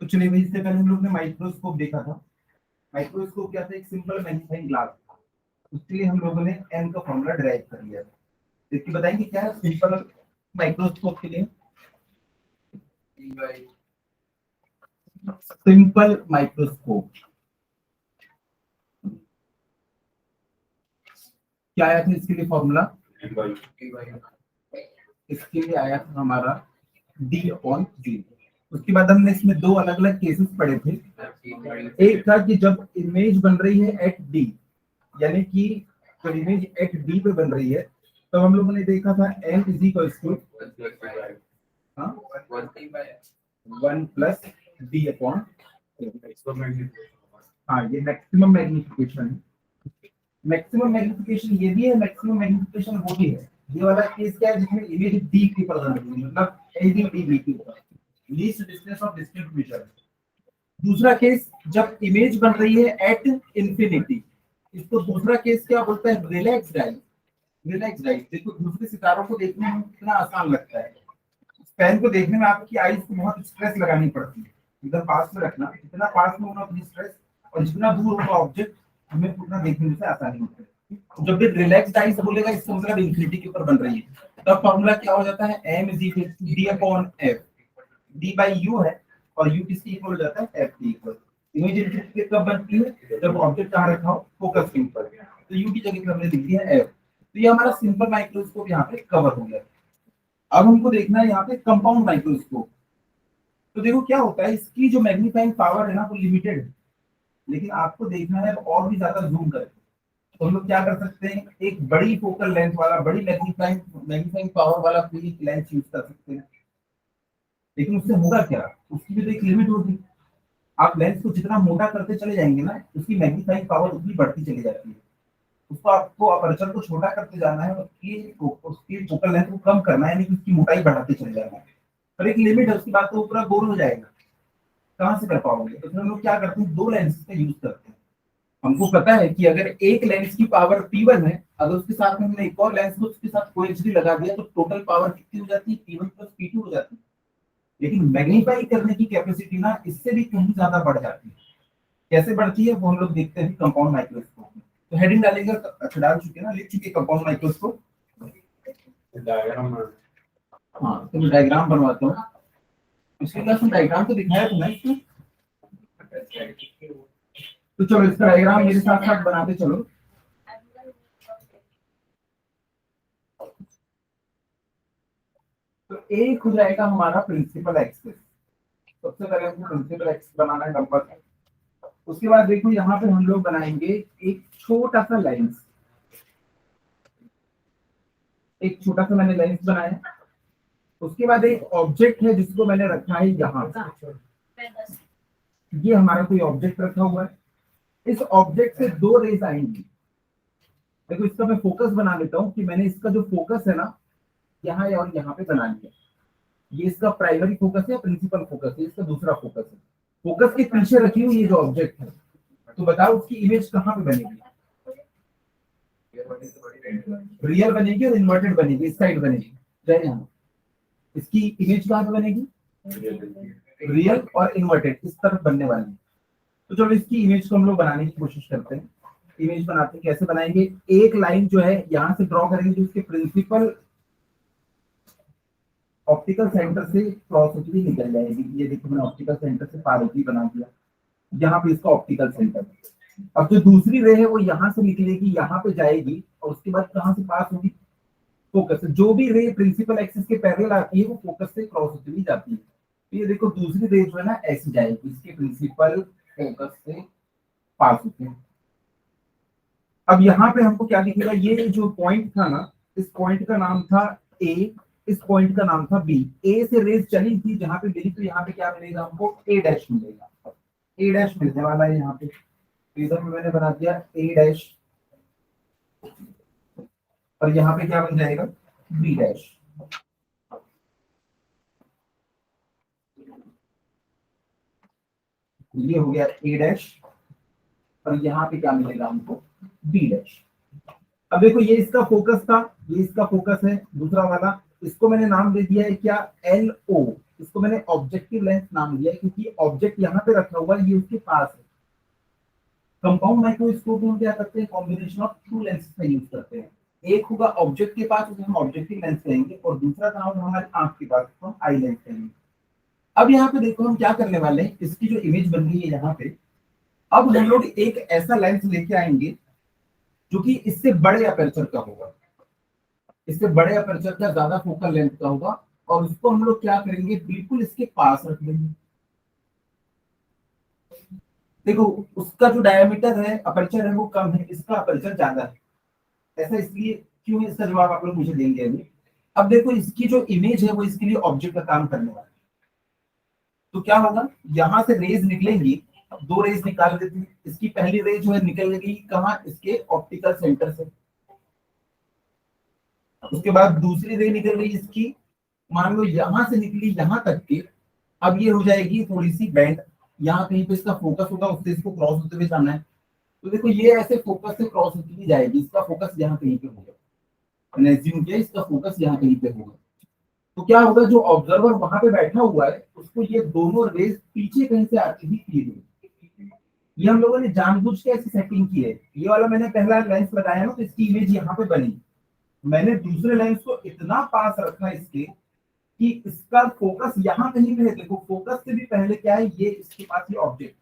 चलिए भाई, इससे पहले हम लोग ने माइक्रोस्कोप देखा था। माइक्रोस्कोप क्या था? एक सिंपल मैग्नीफाइंग ग्लास था। उसके लिए हम लोगों ने एम का फॉर्मूला डिराइव कर लिया था। देखिए बताएंगे क्या है सिंपल माइक्रोस्कोप के लिए? सिंपल माइक्रोस्कोप क्या आया था इसके लिए फॉर्मूला? इसके लिए आया था हमारा D/G। उसके बाद हमने इसमें दो अलग अलग केसेस पढ़े थे। एक था कि जब इमेज बन रही है एट डी, यानी कि जब इमेज एट डी पे बन रही है, तब हम लोगों ने देखा था m is equal to 1 plus D upon. हाँ, ये मैक्सिमम मैग्निफिकेशन है। मैक्सिमम मैग्निफिकेशन ये भी है, मैक्सिमम मैग्निफिकेशन वो भी है। ये वाला केस क्या है जिसमें इमेज डी की पर बन रही है, मतलब एडी डी बी की ऊपर, least distance of distinct feature. दूसरा केस जब इमेज बन रही है एट इंफिनिटी, इसको दूसरा केस क्या बोलता है? Relax dies. रिलैक्स डाइज देखो, दूसरे सितारों को देखने में कितना आसान लगता है। पेन को देखने में आपकी आईज को बहुत स्ट्रेस लगानी पड़ती है। एकदम पास में रखना, जितना पास में होना उतनी स्ट्रेस, और जितना दूर होगा ऑब्जेक्ट हमें उतना देखने में आसानी होती है। जब भी रिलैक्स डाइज बोलेगा इसका मतलब इंफिनिटी के ऊपर बन रही है, तब फॉर्मूला क्या हो जाता है? m is equal to d upon f। d by u है और u किसके इक्वल हो जाता है? f के इक्वल। इमेज इंफिनिटी कब बनती है? जब ऑब्जेक्ट कहां रखा हो? फोकस के ऊपर। तो u की जगह पे हमने लिख दिया f। तो ये हमारा सिंपल माइक्रोस्कोप यहाँ पे कवर हो गया। अब हमको देखना है यहाँ पे कंपाउंड माइक्रोस्कोप। तो देखो क्या होता है, इसकी जो मैग्नीफाइंग पावर है ना वो लिमिटेड है, लेकिन आपको देखना है और भी ज्यादा जूम करके। तो हम लोग क्या कर सकते हैं? एक बड़ी फोकल लेंथ वाला, बड़ी मैग्नीफाइंग पावर वाला कोई लेंस यूज कर सकते हैं। लेकिन उससे होगा क्या? उसकी भी तो एक लिमिट होगी। आप लेंस को जितना मोटा करते चले जाएंगे ना, उसकी मैग्नीफाइंग पावर उतनी बढ़ती चली जाती है। उसको आपको अपर्चर को छोटा करते जाना है, उसकी फोकल लेंथ को कम करना है, यानी कि उसकी मोटाई बढ़ाते चले जाना है। पर एक लिमिट है, उसके बाद तो पूरा गोल हो जाएगा। कहां से कर पाओगे? तो फिर हम लोग क्या करते हैं? दो लेंस का यूज करते हैं। हमको पता है कि अगर एक लेंस की पावर P1 है, अगर उसके साथ में हमने एक और लेंस को उसके साथ कोइंसिडेंट लगा दिया, तो टोटल पावर कितनी हो जाती है? P1 प्लस P2 हो जाती है। लेकिन मैग्नीफाई करने की कैपेसिटी ना इससे भी कहीं ज्यादा बढ़ जाती है। कैसे बढ़ती है वो हम लोग देखते हैं कंपाउंड माइक्रोस्कोप में। तो हेडिंग डालेगा, अच्छा डाल चुके ना, लिख चुके कंपाउंड माइक्रोस्कोप डायग्राम। हाँ, तो मैं डायग्राम बनवाता हूँ। इसके क्लास में डायग्राम तो दिखाया था ना इसको। तो चलो इसका डायग्राम मेरे साथ साथ बनाते चलो। तो एक हो जाएगा हमारा प्रिंसिपल एक्सिस। सबसे पहले हमको प्रिंसिपल एक्सिस बनाना है नंबर। उसके बाद देखो यहाँ पे हम लोग बनाएंगे एक छोटा सा लेंस। एक छोटा सा मैंने लेंस बनाया। उसके बाद एक ऑब्जेक्ट है जिसको मैंने रखा है यहाँ। ये हमारा कोई ऑब्जेक्ट रखा हुआ है। इस ऑब्जेक्ट से दो रेज आएंगी। देखो इसका मैं फोकस बना लेता हूँ कि मैंने इसका जो फोकस है ना, यहाँ और यहाँ पे बना लिया। ये इसका प्राइमरी फोकस है, प्रिंसिपल फोकस है, इसका दूसरा फोकस है। फोकस के पीछे रखी हुई ये जो ऑब्जेक्ट है, तो बताओ उसकी इमेज कहाँ पे बनेगी? रियल बनेगी और इन्वर्टेड बनेगी, इस साइड बनेगी। यहाँ इसकी इमेज कहाँ पे बनेगी? रियल और इन्वर्टेड इस तरफ बनने वाली है। तो चलो इसकी इमेज को हम लोग बनाने की कोशिश करते हैं। इमेज बनाते हैं, कैसे बनाएंगे? एक लाइन जो है यहाँ से ड्रॉ करेंगे जो उसके प्रिंसिपल ऑप्टिकल सेंटर से क्रॉस होती हुई निकल जाएगी। ये देखो मैंने ऑप्टिकल सेंटर से पार होती बना दिया। यहाँ पे इसका ऑप्टिकल सेंटर। अब जो दूसरी रे है वो यहाँ से निकलेगी, यहाँ पे जाएगी, और उसके बाद कहाँ से पास होगी? फोकस। जो भी रे प्रिंसिपल एक्सिस के पैरेलल आती है वो फोकस से क्रॉस होती हुई जाती है। तो ये देखो दूसरी रे जो है ना ऐसी जाएगी, इसके प्रिंसिपल फोकस से पास होते हैं। अब यहाँ पे हमको क्या दिखेगा? ये जो पॉइंट था ना, इस पॉइंट का नाम था ए, इस पॉइंट का नाम था बी। ए से रेज चली थी जहां पे मिली, तो यहाँ पे क्या मिलेगा हमको? ए डैश मिलेगा। ए डैश मिलने वाला है यहाँ पे। इधर में मैंने बना दिया ए डैश, और यहाँ पे क्या बन जाएगा? B dash. ये हो गया ए डैश, और यहाँ पे क्या मिलेगा हमको? B dash. अब देखो ये इसका फोकस था, ये इसका फोकस है दूसरा वाला। इसको मैंने नाम दे दिया है क्या? L O. इसको मैंने ऑब्जेक्टिव लेंस नाम दिया है क्योंकि ऑब्जेक्ट यहाँ पे रखा हुआ है, ये उसके पास है। कंपाउंड माइक्रोस्कोप में हम क्या करते हैं, कॉम्बिनेशन ऑफ टू लेंसेज का यूज करते हैं। एक होगा ऑब्जेक्ट के पास, उसे हम ऑब्जेक्टिव लेंस कहेंगे, और दूसरा काम होगा हमारे आंख के पास, उसको हम आई लेंस कहेंगे। अब यहाँ पे देखो हम क्या करने वाले हैं, इसकी जो इमेज बन रही है यहाँ पे, अब हम लोग एक ऐसा लेंस लेके आएंगे जो कि इससे बड़े अपर्चर का होगा, इससे बड़े अपर्चर का, ज्यादा फोकल लेंथ का होगा, और उसको हम लोग क्या करेंगे, बिल्कुल इसके पास रख देंगे। देखो उसका जो डायमीटर है, अपर्चर है, वो कम है, इसका अपर्चर ज्यादा है। ऐसा इसलिए क्यों है, इसका जवाब आप लोग मुझे देंगे अभी। अब देखो इसकी जो इमेज है वो इसके लिए ऑब्जेक्ट का काम करने वाला है। तो क्या होगा, यहां से रेज निकलेंगी। अब दो रेज निकाल देते हैं। इसकी पहली रेज जो है निकल गई कहाँ, इसके ऑप्टिकल सेंटर से। उसके बाद दूसरी रे निकल गई इसकी, मान लो यहां से निकली यहां तक के। अब ये हो जाएगी थोड़ी सी बैंड, यहाँ कहीं पे इसका फोकस होगा, उससे इसको क्रॉस होते हुए जाना है। तो देखो ये ऐसे फोकस से क्रॉस होती हुई जाएगी, इसका फोकस यहाँ कहीं पे होगा, मैंने एज्यूम किया इसका फोकस यहाँ कहीं पे होगा। तो क्या होगा, जो ऑब्जर्वर वहां पे बैठा हुआ है उसको ये दोनों रेज पीछे कहीं से आती हुई फील होगी। ये हम लोगों ने जानबूझ के ऐसी सेटिंग की है। ये वाला मैंने पहला लेंस लगाया ना, तो इसकी इमेज यहाँ पे बनी। मैंने दूसरे लेंस को इतना पास रखा इसके कि इसका फोकस यहाँ कहीं पे है। देखो फोकस से भी पहले क्या है, ये इसके पास ये ऑब्जेक्ट,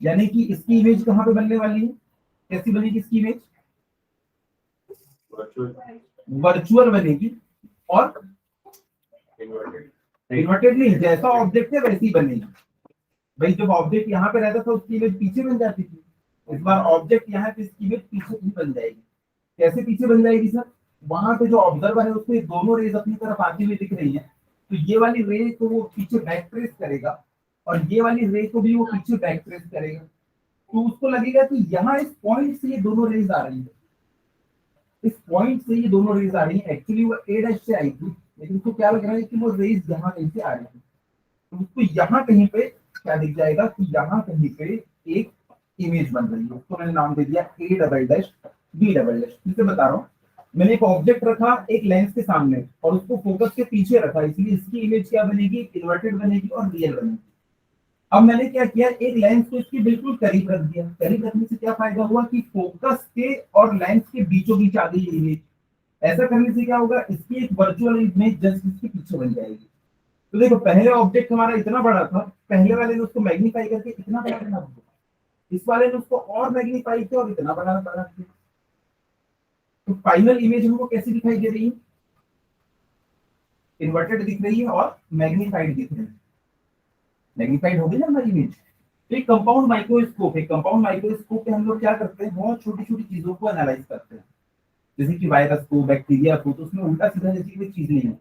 यानी कि इसकी इमेज कहाँ पे बनने वाली है, कैसी बनेगी इसकी इमेज, वर्चुअल बनेगी। और इन्वर्टेड नहीं, जैसा ऑब्जेक्ट है वैसी बनेगी। भाई जब ऑब्जेक्ट यहाँ पे रहता था उसकी इमेज पीछे बन जाती थी, इस बार ऑब्जेक्ट यहाँ पे इसकी इमेज पीछे भी बन जाएगी। कैसे पीछे बन जाएगी सर, वहां पे जो ऑब्जर्वर है उसको ये दोनों रेज अपनी तरफ आती हुई दिख रही है, तो ये वाली रे को वो पीछे बैक ट्रेस करेगा, और ये वाली रे को भी वो पीछे बैक ट्रेस करेगा। तो उसको लगेगा कि यहाँ इस पॉइंट से ये दोनों रेज आ रही है, इस पॉइंट से ये दोनों रेज आ रही है। एक्चुअली वो ए डैश से आई थी, लेकिन उसको क्या लग रहा है कि वो रेज यहाँ कहीं से आ रही है। तो उसको यहाँ कहीं पे क्या दिख जाएगा कि यहाँ कहीं पे एक इमेज बन रही है, उसको मैंने नाम दे दिया A double dash B double dash. इसे बता रहा हूँ, मैंने एक ऑब्जेक्ट रखा एक लेंस के सामने और उसको फोकस के पीछे रखा, इसलिए इसकी इमेज क्या बनेगी, इन्वर्टेड बनेगी और रियल बनेगी। अब मैंने क्या किया, एक लेंस को इसके बिल्कुल करीब रख दिया। करीब रखने से क्या फायदा हुआ कि फोकस के और लेंस के बीचों बीच आ गई इमेज। ऐसा करने से क्या होगा, इसकी एक वर्चुअल इमेज जस्ट इसके पीछे बन जाएगी। तो देखो पहले ऑब्जेक्ट हमारा इतना बड़ा था, पहले वाले ने उसको मैग्नीफाई करके इतना बड़ा बना दिया, इस वाले ने उसको और मैग्नीफाई किया और इतना बड़ा बना दिया। तो फाइनल इमेज हमको कैसी दिखाई दे रही है, इन्वर्टेड दिख रही है और मैग्नीफाइड दिख रही है। मैग्नीफाइड हो गई ना हमारी इमेज। तो एक कंपाउंड माइक्रोस्कोप है, कंपाउंड माइक्रोस्कोप पे हम लोग क्या करते हैं, बहुत छोटी छोटी चीजों को एनालाइज करते हैं, जैसे कि वायरस को, बैक्टीरिया को। तो उसमें उल्टा सीधा जैसी कोई चीज नहीं है,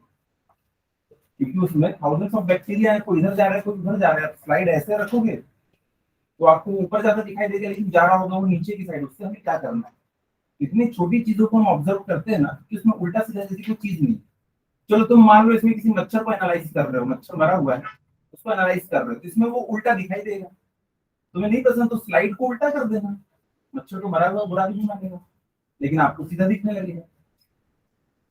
क्योंकि उसमें थाउजेंड्स ऑफ बैक्टीरिया है, कोई इधर जा रहा है कोई उधर जा रहा है। स्लाइड ऐसे रखोगे तो आपको ऊपर ज्यादा दिखाई देगा, लेकिन जा रहा होगा वो नीचे की साइड। उससे हमें क्या करना है, इतनी छोटी चीजों को हम ऑब्जर्व करते हैं ना कि उसमें उल्टा सीधा जैसी कोई चीज नहीं। चलो तुम मान लो इसमें किसी मच्छर को एनालाइज कर रहे हो, मच्छर मरा हुआ है उसको एनालाइज कर रहे हो, तो इसमें वो उल्टा दिखाई देगा। तुम्हें नहीं पसंद तो स्लाइड को उल्टा कर देना, मच्छर को मरा हुआ बुरा नहीं मानेगा, लेकिन आपको सीधा दिखने लगेगा।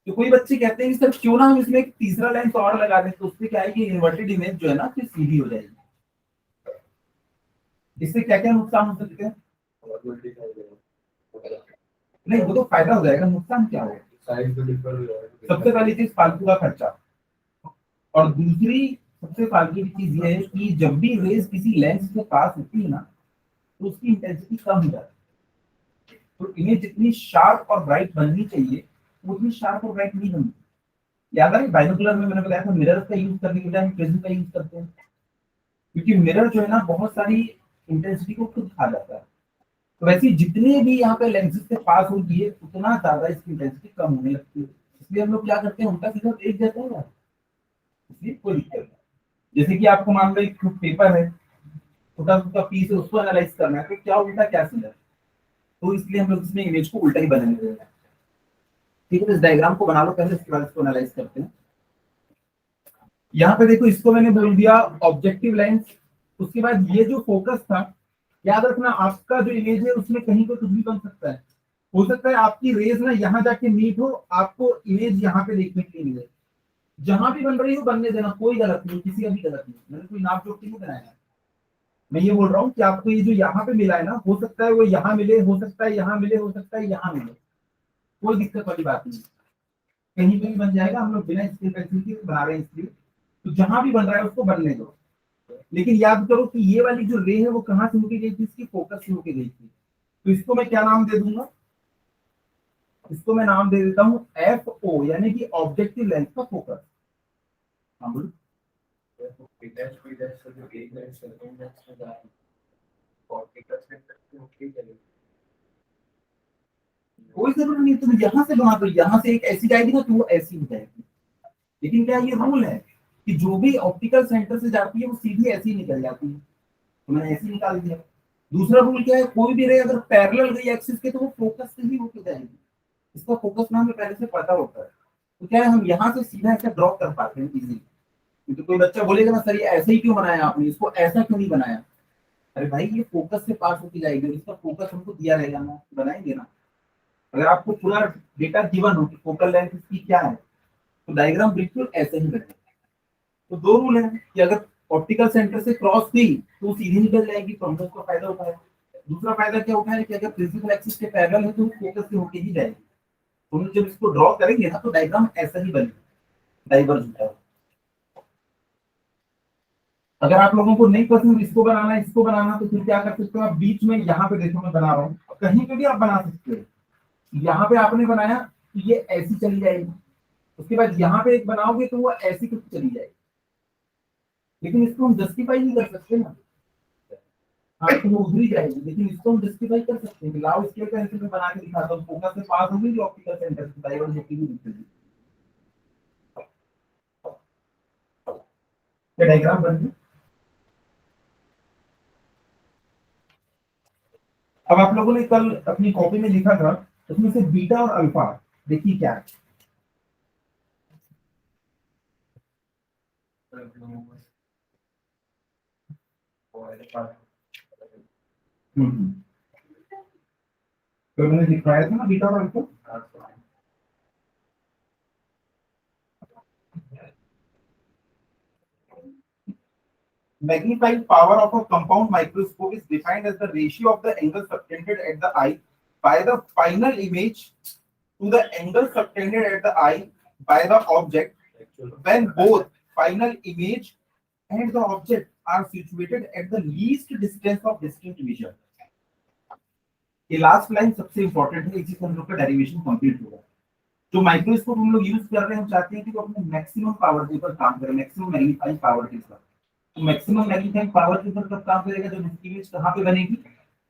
तो कोई बच्चे कहते हैं कि सर क्यों ना हम इसमें एक तीसरा लेंस और लगा दें, तो उससे क्या है कि इन्वर्टेड इमेज जो है ना फिर सीधी हो जाएगी। इससे क्या क्या नुकसान हो सकते हैं, नहीं वो तो फायदा हो जाएगा, नुकसान क्या होगा, सबसे पहली चीज फालतू का खर्चा, और दूसरी सबसे फालतू की चीज ये है कि जब भी रेज किसी लेंस के पास होती है ना तो उसकी इंटेंसिटी कम हो जाती है। तो इमेज जितनी शार्प और ब्राइट बननी चाहिए उतनी शार्प और ब्राइट नहीं बनती। याद है बाइनोकुलर में मैंने बताया था मिरर का यूज करने के बजाय हम प्रिज्म का यूज करते हैं, क्योंकि मिरर जो है ना बहुत सारी इंटेंसिटी को खुद खा जाता है। तो वैसे जितने भी यहाँ पे लेंसेज के पास होती है उतना ज्यादा इसकी इंटेंसिटी कम होने लगती है। इसलिए हम लोग क्या करते हैं, उनका सीधा देख जाते हैं ना, इसलिए कोई दिक्कत नहीं। जैसे कि आपको मान लो एक पेपर है, छोटा सा पीस है, उसको एनालाइज करना है, तो क्या उल्टा क्या सीधा, तो इसलिए हम लोग इसमें इमेज को उल्टा ही बनाने देंगे। ठीक है, इस डायग्राम को बना लो पहले, उसके बाद इसको एनालाइज करते हैं। यहाँ पे देखो इसको मैंने बोल दिया ऑब्जेक्टिव लेंस। उसके बाद ये जो फोकस था, याद रखना आपका जो इमेज है उसमें कहीं पे कुछ भी बन सकता है। हो सकता है आपकी रेज ना यहाँ जाके मीट हो, आपको इमेज यहाँ पे देखने के लिए मिले, जहां भी बन रही हो बनने देना, कोई गलत नहीं, किसी का भी गलत नहीं, मैंने कोई नाप जोड़ के नहीं बनाया है। मैं ये बोल रहा हूँ कि आपको ये जो यहाँ पे मिला है ना, हो सकता है वो यहाँ मिले, हो सकता है यहाँ मिले, हो सकता है यहाँ मिले, कोई दिक्कत वाली बात नहीं, कहीं पे भी बन जाएगा। हम लोग बिना स्केल पेंसिल के बना रहे हैं इसलिए, तो जहां भी बन रहा है उसको बनने दो। लेकिन याद करो कि ये वाली जो रे है वो कहाँ से होके गई थी, इसकी फोकस से होके गई थी। तो इसको मैं क्या नाम दे दूंगा, इसको मैं नाम दे देता हूँ एफ ओ, यानी कि ऑब्जेक्टिव लेंस का फोकस। हाँ बोलो। कोई जरूरत नहीं, तुम यहाँ से बना दो, यहाँ से एक ऐसी जाएगी ना तो वो ऐसी हो जाएगी। लेकिन क्या ये रूल है कि जो भी ऑप्टिकल सेंटर से जाती है वो सीधी ऐसी निकल जाती है, तो मैंने ऐसे निकाल दिया। दूसरा रूल क्या है, कोई भी रे अगर पैरेलल गई एक्सिस के तो वो फोकस से ही होके जाएगी, इसका फोकस नाम हमें पहले से पता होता है। तो क्या है, हम यहाँ से सीधा ऐसे ड्रॉ कर पाते हैं इजीली। तो कोई बच्चा बोलेगा ना सर ये ऐसे ही क्यों बनाया आपने, इसको ऐसा क्यों नहीं बनाया, अरे भाई ये फोकस से पास होके जाएगी और इसका फोकस हमको दिया रहेगा ना, बनाएंगे ना। अगर आपको पूरा डेटा गिवन हो कि फोकल लेंथ इसकी क्या है, तो डायग्राम बिल्कुल ऐसे ही बनेगा। तो दो रूल है कि अगर ऑप्टिकल सेंटर से क्रॉस हुई तो सीधी निकल जाएगी, तो हमने उसका फायदा उठाया। दूसरा फायदा क्या उठाया कि अगर प्रिंसिपल एक्सिस के पैरेलल है तो फोकस से होके ही जाएगी। तो हम जब इसको ड्रॉ करेंगे ना तो डायग्राम ऐसा ही बनेगा, डाइवर्ज होता है। अगर आप लोगों को नहीं पसंद इसको बनाना, इसको बनाना, तो फिर क्या कर सकते हो आप, बीच में यहाँ पे देखो मैं बना रहा हूँ, कहीं पे भी आप बना सकते हो। यहाँ पे आपने बनाया तो ये ऐसी चली जाएगी, उसके बाद यहाँ पे एक बनाओगे तो वो ऐसी कुछ चली जाएगी, लेकिन इसको हम जस्टिफाई नहीं कर सकते ना। हाँ तो वो उधर ही जाएगी, लेकिन इसको हम जस्टिफाई कर सकते हैं कि लाओ स्केल पेंसिल में बना के दिखाता हूँ, फोकस से पास होगी जो ऑप्टिकल सेंटर से डाइवर्ज होती हुई दिखेगी। ये डायग्राम बन गई। अब आप लोगों ने कल अपनी कॉपी में लिखा था, उसमें से बीटा और अल्फा देखिए क्या है। हम्म, तो मैंने दिखाया था ना बीटा और alpha. Magnified power of a compound microscope is defined as the ratio of the angle subtended at the eye by the final image to the angle subtended at the eye by the object when both final image and the object are situated at the least distance of distinct vision. ये last line सबसे important है, इसी से हम लोग का derivation complete होगा। जो माइक्रोस्कोप हम लोग यूज कर रहे हैं, हम चाहते हैं कि वो अपने मैक्सिमम पावर के ऊपर काम करे, मैक्सिमम मैग्नीफाइंग पावर के साथ। तो मैक्सिमम मैग्नीफाइंग पावर के ऊपर कब काम करेगा, जब इसकी इमेज कहाँ पे बनेगी,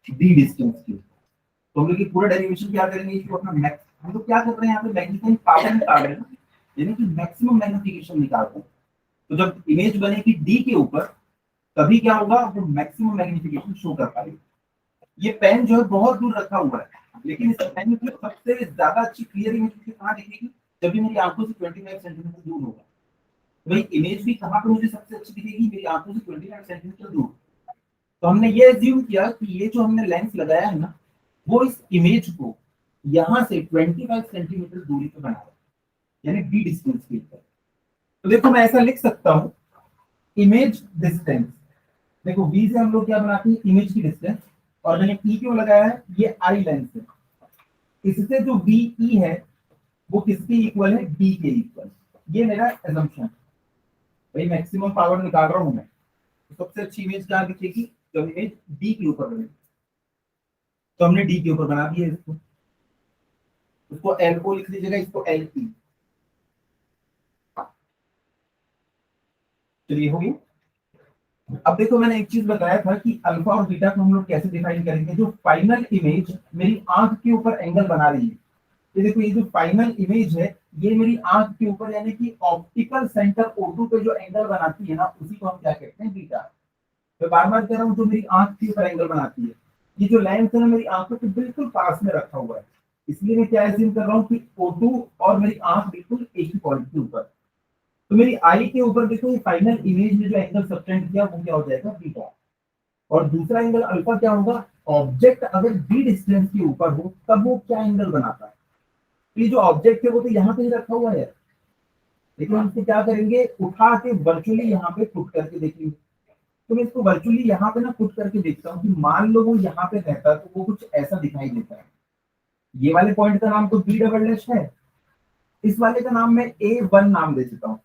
डी डिस्टेंस की। तो हम लोग ये पूरा डेरिवेशन क्या करेंगे कि अपना मैक्स, हम लोग क्या कर रहे हैं यहाँ पे मैग्नीफाइंग पावर निकाल रहे हैं, यानी कि मैक्सिमम मैग्निफिकेशन निकाल रहे हैं। तो जब इमेज बनेगी डी के ऊपर तभी क्या होगा, वो मैक्सिमम मैग्निफिकेशन शो कर पाएगी। ये पेन जो है बहुत दूर रखा हुआ है, लेकिन इस पेन में सबसे ज्यादा अच्छी क्लियर इमेज कहाँ दिखेगी, जब भी मेरी आंखों से 25 सेंटीमीटर दूर होगा। तो भाई इमेज भी कहाँ पे मुझे सबसे अच्छी दिखेगी, मेरी आंखों से 25 सेंटीमीटर दूर। तो हमने ये एज्यूम किया कि ये जो हमने लेंस लगाया है ना, वो इस इमेज को यहाँ से 25 सेंटीमीटर दूरी पे बना रहा है, यानी डी डिस्टेंस के ऊपर। तो देखो मैं ऐसा लिख सकता हूँ, इमेज डिस्टेंस, देखो वी से हम लोग क्या बनाते हैं, इमेज की डिस्टेंस, और मैंने ई क्यों लगाया है, ये आई लेंस है, इससे जो वी ई है वो किसके इक्वल है, डी के इक्वल। ये मेरा एजम्पशन, भाई मैक्सिमम पावर निकाल रहा हूं मैं, तो सबसे अच्छी इमेज क्या दिखेगी, जब इमेज डी के ऊपर बने। तो हमने डी के ऊपर बना दिया इसको, उसको एल को लिख लीजिएगा, इसको एल ई। चलिए हो गई। अब देखो मैंने एक चीज बताया था कि अल्फा और बीटा को हम लोग कैसे डिफाइन करेंगे, जो फाइनल इमेज मेरी आंख के ऊपर एंगल बना रही है। ये देखो ये जो फाइनल इमेज है ये मेरी आंख के ऊपर, यानी कि ऑप्टिकल सेंटर O2 पे जो एंगल बनाती है ना, उसी को हम क्या कहते हैं, बीटा। मैं बार बार कह रहा हूँ, जो मेरी आंख के ऊपर एंगल बनाती है, ये जो लेंस है ना मेरी आंखों के बिल्कुल पास में रखा हुआ है, इसलिए मैं क्या एज्यूम कर रहा हूँ कि O2 और मेरी आंख बिल्कुल एक ही पॉइंट के ऊपर। तो मेरी आई के ऊपर देखो ये फाइनल इमेज में जो एंगल सबटेंड किया वो क्या हो जाएगा, बीटा। और दूसरा एंगल अल्फा क्या होगा, ऑब्जेक्ट अगर डी डिस्टेंस के ऊपर हो तब वो क्या एंगल बनाता है। ये जो ऑब्जेक्ट है वो तो यहाँ पे ही रखा हुआ है, लेकिन हम इसको क्या करेंगे, उठा के वर्चुअली यहाँ पे पुट करके देखेंगे। तो मैं इसको वर्चुअली यहाँ पे ना पुट करके देखता हूँ कि मान लो वो यहाँ पे रहता तो वो कुछ ऐसा दिखाई देता है। ये वाले पॉइंट का नाम तो बी डबल डैश है, इस वाले का नाम मैं A1 नाम दे देता हूँ,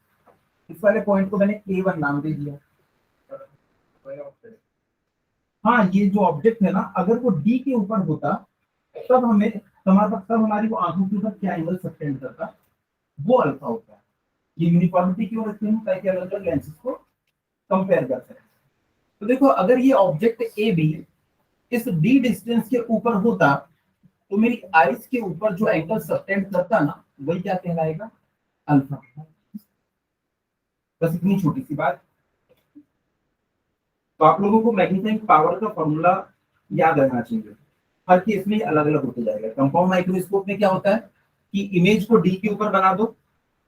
इस वाले पॉइंट को मैंने A1 नाम दे दिया। हाँ, ये जो ऑब्जेक्ट है ना, अगर वो डी के ऊपर होता तब हमें हमारे पास, तब हमारी वो आंखों के ऊपर क्या एंगल सबटेंड करता, वो अल्फा होता है। ये यूनिफॉर्मिटी क्यों रखते हैं, ताकि अलग अलग लेंसेज को कंपेयर कर सकें। तो देखो, अगर ये ऑब्जेक्ट ए बी इस डी डिस्टेंस के ऊपर होता तो मेरी आईज के ऊपर जो एंगल सबटेंड करता ना, वही क्या कहलाएगा, अल्फा। बस इतनी छोटी सी बात। तो आप लोगों को मैग्नीफाइंग पावर का फॉर्मूला याद रहना चाहिए, हर केस में अलग अलग होते जाएगा। कंपाउंड माइक्रोस्कोप में क्या होता है कि इमेज को डी के ऊपर बना दो,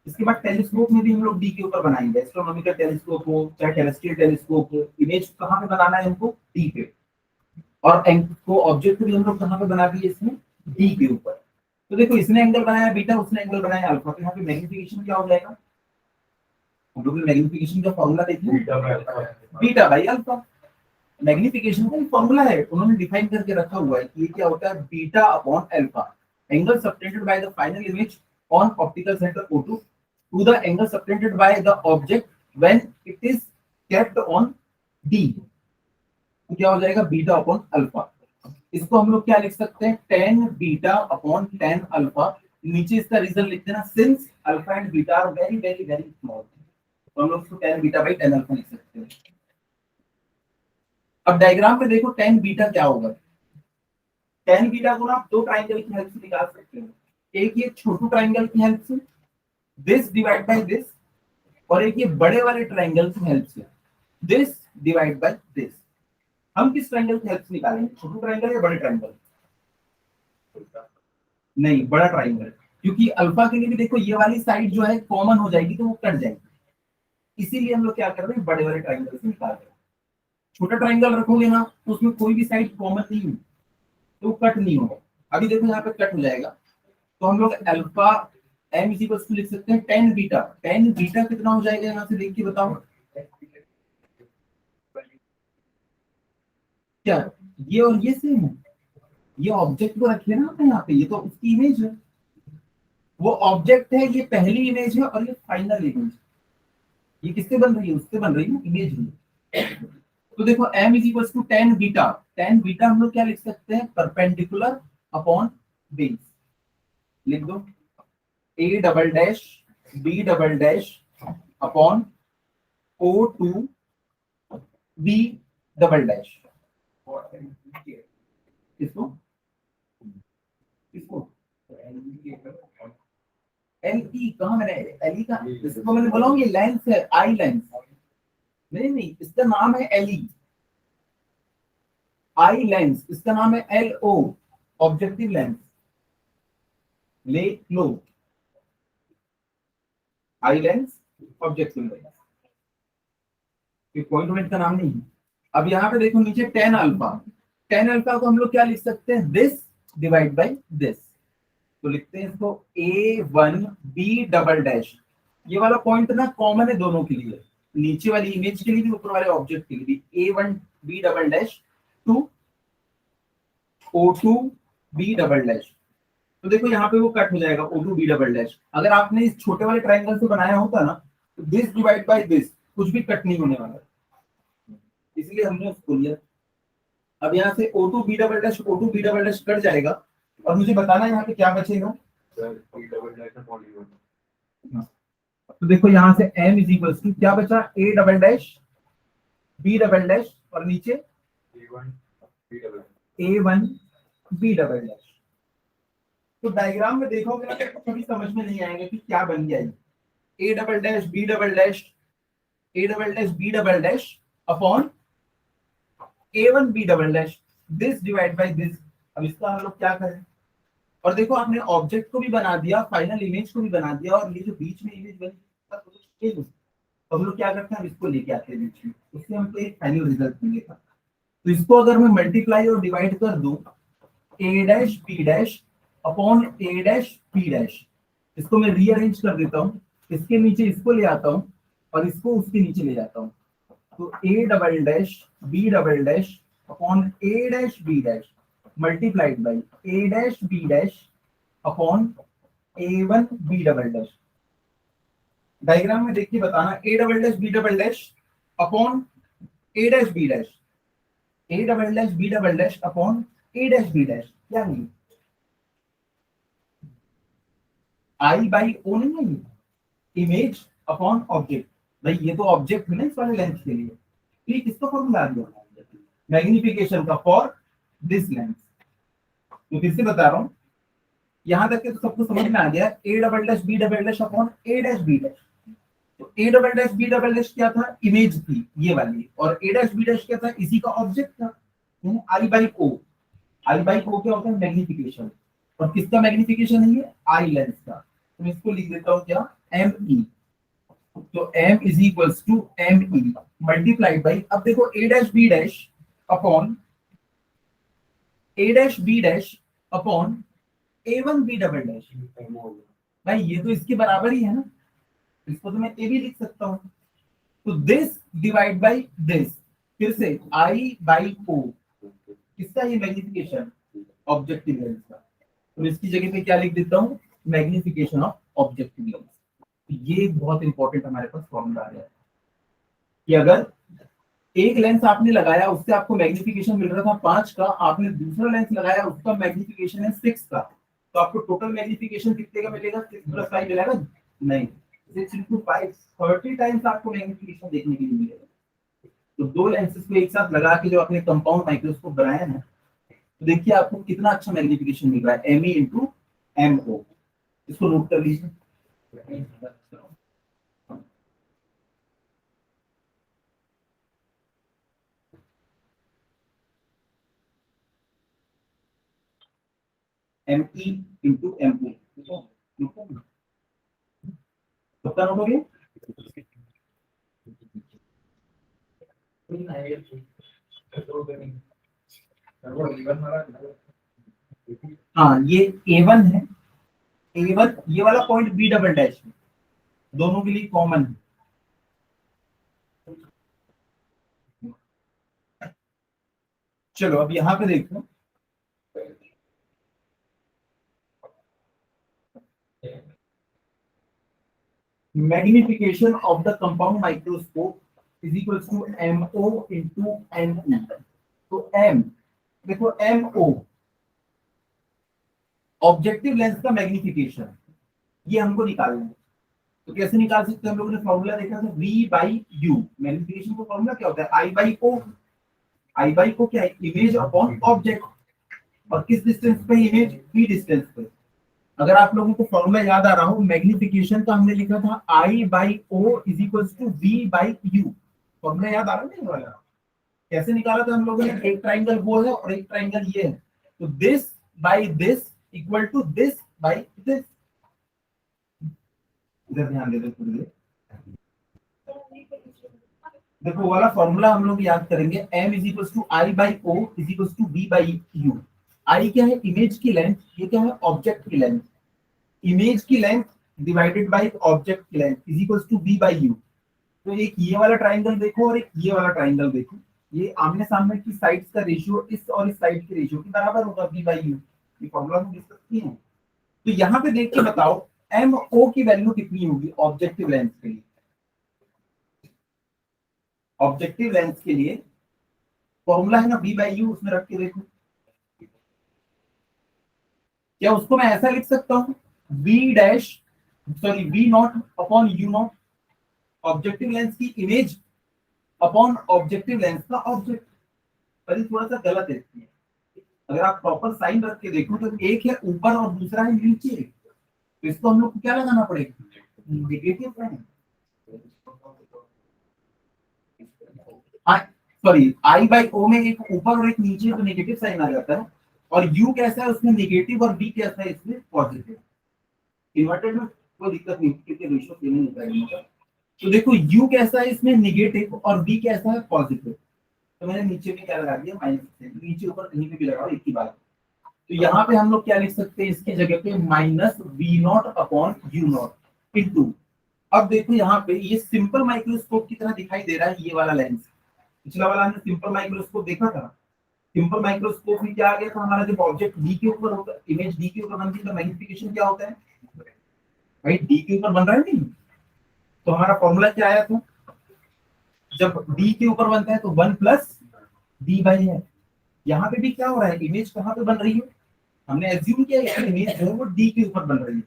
इसके बाद टेलीस्कोप में भी हम लोग डी के ऊपर बनाएंगे, एस्ट्रोनॉमिकल टेलीस्कोप हो चाहे टेरेस्ट्रियल टेलीस्कोप हो, इमेज कहाँ पे बनाना है हमको, डी पे। और को ऑब्जेक्ट को भी हम लोग कहाँ पे बना दिए, इसमें डी के ऊपर। तो देखो, इसने एंगल बनाया बीटा, उसने एंगल बनाया अल्फा, तो यहाँ पे मैग्निफिकेशन क्या हो जाएगा, हम लोग मैग्निफिकेशन का फॉर्मूला देखिए, बीटा बाई अल्फा। मैग्निफिकेशन का फॉर्मूला है, उन्होंने डिफाइन करके रखा हुआ है कि ये क्या होता है, beta upon alpha, angle subtended by the final image on optical centre O2 to the angle subtended by the object when it is kept on D। तो क्या हो जाएगा, बीटा अपॉन अल्फा। इसको हम लोग क्या लिख सकते हैं, tan beta upon tan alpha. नीचे इसका रीजन लिख देना, since alpha and beta are very very very small, तो हम लोग इसको tan beta by tan alpha लिख सकते हैं। अब डायग्राम पे देखो, tan बीटा क्या होगा। tan बीटा को ना आप दो ट्रायंगल की हेल्प से निकाल सकते हो, एक ये छोटू ट्रायंगल की हेल्प से, दिस डिवाइड बाय दिस, और एक ये बड़े वाले ट्रायंगल की हेल्प से, दिस डिवाइड बाय दिस। हम किस ट्रायंगल की हेल्प से निकालेंगे, छोटू ट्रायंगल या बड़े ट्रायंगल? नहीं, बड़ा ट्रायंगल, क्योंकि अल्फा के लिए भी देखो ये वाली साइड जो है कॉमन हो जाएगी तो वो कट जाएगी, इसीलिए हम लोग क्या कर रहे हैं, बड़े वाले ट्रायंगल से निकाल रहे हैं। छोटा ट्रायंगल रखोगे ना तो उसमें कोई भी साइड कॉमन नहीं होगी, तो कट नहीं होगा। अभी देखो यहाँ पे कट हो जाएगा, तो हम लोग alpha M is equal to लिख सकते हैं tan बीटा। tan बीटा कितना हो जाएगा, यहाँ से देख के बताओ क्या, ये और ये सेम है, ये ऑब्जेक्ट को रखिए ना आपने यहाँ पे, ये तो उसकी इमेज है, वो ऑब्जेक्ट है, ये पहली इमेज है और ये फाइनल इमेज। ये किससे बन रही है, उससे बन रही है, इमेज है। तो देखो m is equal to tan beta, tan beta हम लोग क्या लिख सकते हैं, परपेंडिकुलर अपॉन बेस। लिख दो a double dash b double dash upon O2 b double dash. किसको किसको एल ई कहाँ, मैंने एल ई का, इसको मैंने बोला ये लेंस है, आई लेंस। नहीं नहीं, इसका नाम है एल ई, आई लेंस, इसका नाम है LO, ऑब्जेक्टिव लेंस। ले लो, eye lens objective lens, point का नाम नहीं है। अब यहाँ पे देखो नीचे tan अल्फा, tan अल्फा को हम लोग क्या लिख सकते हैं, दिस डिवाइड बाय दिस। तो लिखते हैं इसको A1B डबल डैश। ये वाला पॉइंट ना कॉमन है दोनों के लिए, नीचे वाली इमेज के लिए भी ऊपर वाले ऑब्जेक्ट के लिए भी, A1B double dash to O2B double dash. तो देखो यहाँ पे वो कट हो जाएगा, O2B डबल डैश। अगर आपने इस छोटे वाले ट्रायंगल से बनाया होता ना, तो दिस डिवाइड बाय दिस, कुछ भी कट नहीं होने वाला, इसलिए हमने उसको लिया। अब यहाँ से O2B double dash O2B double dash cut जाएगा, और मुझे बताना यहाँ पे क्या बचेगा। तो देखो यहाँ से m इज इक्वल टू क्या बचा, A double dash B double dash और नीचे A1B डबल डैश। तो डायग्राम में देखोगे ना तो कभी समझ में नहीं आएगा कि क्या बन गया ये, A double dash B double dash, A double dash B double dash upon A1B double dash, this divide by this. अब इसका हम लोग क्या करें, और देखो आपने ऑब्जेक्ट को भी बना दिया, फाइनल इमेज को भी बना दिया, और ये जो बीच में इमेज बनी तो हम लोग क्या करते हैं, इसको लेके आते हैं बीच में, उससे हमको एक फाइनल रिजल्ट मिलेगा। तो इसको अगर मैं मल्टीप्लाई और डिवाइड कर दूं, A dash B dash upon A dash B dash, इसको मैं रीअरेंज कर देता हूँ, इसके नीचे इसको ले आता हूं और इसको उसके नीचे ले जाता हूं, तो a double dash b double dash upon a dash b dash multiplied by a dash b dash upon a1 b double dash. Diagram में देखिए बताना, a double dash b double dash upon a dash b dash, a double dash b double dash upon a dash b dash, क्या है I by ओ नहीं है, image upon object. भाई ये तो ऑब्जेक्ट है ना इस वाले लेंथ के लिए, तो ये किसका फॉर्मूला आ गया, मैग्निफिकेशन का फॉर दिस लेंथ। तो फिर से बता रहा हूं, यहां तक के तो सबको समझ में आ गया, a double dash b double dash upon a dash b dash. तो a double dash b double dash क्या था, इमेज थी ये वाली, और a डैश b डैश क्या था, इसी का ऑब्जेक्ट था, I by O. I by O क्या होता है, मैग्निफिकेशन, और किसका मैग्निफिकेशन है ये, आई लेंस का। तो इसको लिख देता हूं क्या, एम ई। तो m is equals to m e multiplied by, अब देखो a dash b dash upon a dash b dash upon a1 b double dash. भाई ये तो इसके बराबर ही है ना, इसको तो मैं a भी लिख सकता हूं। तो दिस डिवाइड बाई दिस, फिर से I बाई ओ, किसका ये मैग्निफिकेशन, ऑब्जेक्टिव लेंस का। तो इसकी जगह पे क्या लिख देता हूं, मैग्निफिकेशन ऑफ ऑब्जेक्टिव लेंस। ये बहुत इंपॉर्टेंट हमारे पास फॉर्मूला आ गया है कि अगर एक लेंस आपने लगाया उससे आपको मैग्निफिकेशन मिल रहा था 5 का, आपने दूसरा लेंस लगाया उसका मैग्निफिकेशन है 6 का, तो आपको टोटल मैग्निफिकेशन कितने का मिलेगा, 6 प्लस 5 मिलेगा, नहीं 6 into 5 30 टाइम्स आपको मैग्निफिकेशन देखने के लिए मिलेगा। तो दो लेंसेज को एक साथ लगा के जो आपने कंपाउंड माइक्रोस्कोप बनाया ना, तो देखिए आपको कितना अच्छा मैग्निफिकेशन मिल रहा है, M E into M O. इसको नोट कर लीजिए। M E into M O, कितना नोट हो गया, हाँ ये A1 है, A1 ये वाला पॉइंट B डबल डैश है, दोनों के लिए कॉमन है। चलो अब यहां पे देखो, magnification of the compound microscope is equal to MO into NE। तो M, देखो MO ऑब्जेक्टिव लेंस का मैग्निफिकेशन, ये हमको निकालना है। तो कैसे निकाल सकते हैं, हम लोगों ने फॉर्मूला देखा था V बाई U, मैग्निफिकेशन का फॉर्मूला क्या होता है, I by O। I by O क्या है, इमेज अपॉन ऑब्जेक्ट, और किस डिस्टेंस पे इमेज, V डिस्टेंस पे। अगर आप लोगों को फॉर्मूला याद आ रहा हो, मैग्निफिकेशन का हमने लिखा था I by O is equal to V by U। Formula याद आ रहा है वाला, कैसे निकाला था हम लोगों ने, एक ट्राइंगल वो है और एक ट्राइंगल ये है, तो this by this equal to this by this. इधर ध्यान दे दो थोड़ी देर, देखो वाला फॉर्मूला हम लोग याद करेंगे, m is equal to I by O is equal to B by U. I क्या है, इमेज की लेंथ, ये क्या है, ऑब्जेक्ट की लेंथ। इमेज की लेंथ डिवाइडेड बाय ऑब्जेक्ट की length is equal to B by U. तो एक ये वाला ट्राइंगल देखो और एक ये वाला ट्राइंगल देखो, ये आमने सामने की साइड्स का रेशियो इस और इस साइड के रेशियो के बराबर होगा, बी बाई यू। ये फॉर्मूला हम डिस्कस किए हैं। तो यहाँ पे देख के बताओ एम ओ की वैल्यू कितनी होगी ऑब्जेक्टिव लेंस के लिए। ऑब्जेक्टिव लेंस के लिए फॉर्मूला है ना बी बाई यू, उसमें रख के देखो, क्या उसको मैं ऐसा लिख सकता हूँ, B dash sorry B naught upon U naught, objective lens की इमेज अपॉन ऑब्जेक्टिव लेंस का ऑब्जेक्ट। पर ये थोड़ा सा गलत है इसमें, अगर आप प्रॉपर साइन रख के देखो तो एक है ऊपर और दूसरा है नीचे, तो इसको हम लोग को क्या लगाना पड़ेगा, negative sign. Sorry I by O में एक ऊपर और एक नीचे, तो नेगेटिव साइन आ जाता है, और यू कैसा है उसमें नेगेटिव और बी कैसा है इसमें पॉजिटिव। इन्वर्टेड में कोई दिक्कत नहीं क्योंकि रेशियो सेम ही होता है। तो देखो यू कैसा है इसमें नेगेटिव और बी कैसा है पॉजिटिव, तो मैंने नीचे भी क्या लगा दिया माइनस, नीचे ऊपर कहीं पे भी लगाओ एक ही बात। तो यहाँ पे हम लोग क्या लिख सकते हैं इसकी जगह पे, minus V naught upon U naught into अब देखो यहाँ पे ये सिंपल माइक्रोस्कोप की तरह दिखाई दे रहा है ये वाला लेंस। पिछला वाला हमने सिंपल माइक्रोस्कोप देखा था। सिंपल माइक्रोस्कोप में क्या आ गया था हमारा, जब ऑब्जेक्ट डी के ऊपर होता है, इमेज डी के ऊपर बनती है तो मैग्निफिकेशन क्या होता है भाई, डी के ऊपर बन रहा है नहीं। तो हमारा फॉर्मूला क्या आया था, जब डी के ऊपर बनता है तो 1 प्लस डी बाई है। यहाँ पे भी क्या हो रहा है, इमेज कहाँ पे बन रही है, हमने एज्यूम किया है इमेज जो है वो डी के ऊपर बन रही है।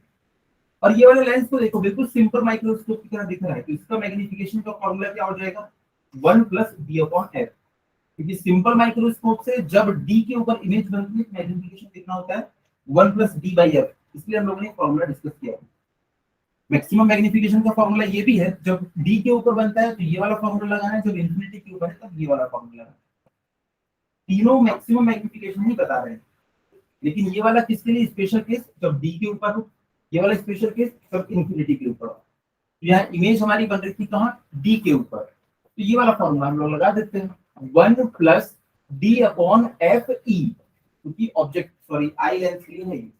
और ये वाला लेंस को देखो बिल्कुल सिंपल माइक्रोस्कोप की तरह दिख रहा है, तो इसका मैग्निफिकेशन का फॉर्मूला क्या हो जाएगा, 1 प्लस डी अपॉन एफ। क्योंकि सिंपल माइक्रोस्कोप से जब डी के ऊपर इमेज बनती है मैग्निफिकेशन कितना होता है, 1 प्लस डी बाई एफ। इसलिए हम लोगों ने फॉर्मूला डिस्कस किया। मैक्सिमम मैग्निफिकेशन का फॉर्मूला ये भी है, जब डी के ऊपर बनता है तो ये वाला फॉर्मूला लगाना है, जब इन्फिनिटी के ऊपर है तब ये वाला फॉर्मूला लगाना है। तीनों मैक्सिमम मैग्निफिकेशन ही बता रहे हैं, लेकिन ये वाला किसके लिए स्पेशल केस, जब डी के ऊपर हो। ये वाला स्पेशल केस जब इन्फिनिटी के ऊपर हो। तो यहाँ इमेज हमारी बन रही थी कहाँ, डी के ऊपर, तो ये वाला फॉर्मूला हम लोग लगा देते हैं, 1 प्लस डी अपॉन एफ ई, क्योंकि ऑब्जेक्ट सॉरी आई लेंस के लिए है ये।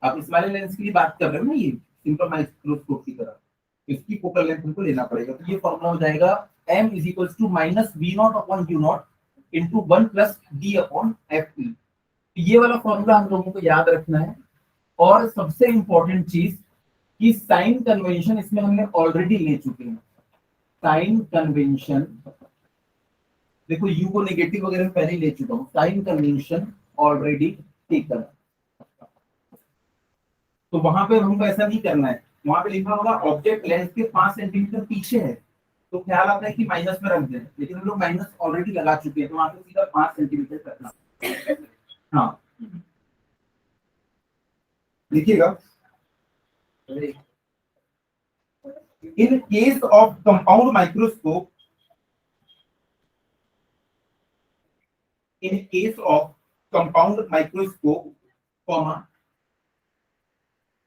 आप इस वाले लेंस के लिए बात कर रहे हो ना, ये सिंपल माइक्रोस्कोप की तरह, तो इसकी फोकल लेंथ हमको लेना पड़ेगा। तो ये फॉर्मूला हो जाएगा m is equal to minus V naught upon U naught into 1 plus D upon F E. ये वाला फॉर्मूला हम लोगों को याद रखना है। और सबसे इंपॉर्टेंट चीज कि साइन कन्वेंशन इसमें हमने ऑलरेडी ले चुके हैं। साइन कन्वेंशन देखो, यू को नेगेटिव वगैरह पहले ही ले चुका हूं, साइन कन्वेंशन ऑलरेडी टेकन। तो वहां पे हमको ऐसा नहीं करना है, वहां पे लिखा होगा ऑब्जेक्ट लेंस के 5 सेंटीमीटर पीछे है, तो ख्याल आता है कि माइनस में रख दें, लेकिन हम लोग माइनस ऑलरेडी लगा चुके हैं, तो वहां पे सीधा 5 सेंटीमीटर करना। हाँ लिखिएगा, in case of compound microscope, in case of compound microscope, comma,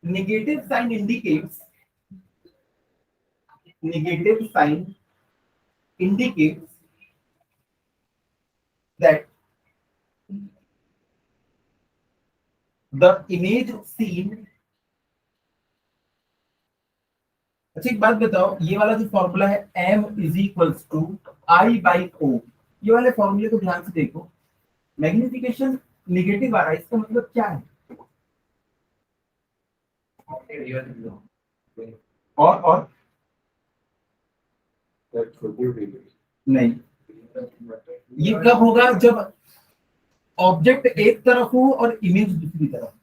negative sign indicates that the image seen। अच्छा एक बात बताओ, ये वाला जो फॉर्मूला है m is equals to I by O, ये वाले फॉर्मूले को ध्यान से देखो, मैग्निफिकेशन निगेटिव आ रहा है, इसका मतलब क्या है, और नहीं, ये कब होगा, जब ऑब्जेक्ट एक तरफ हो और इमेज दूसरी तरफ।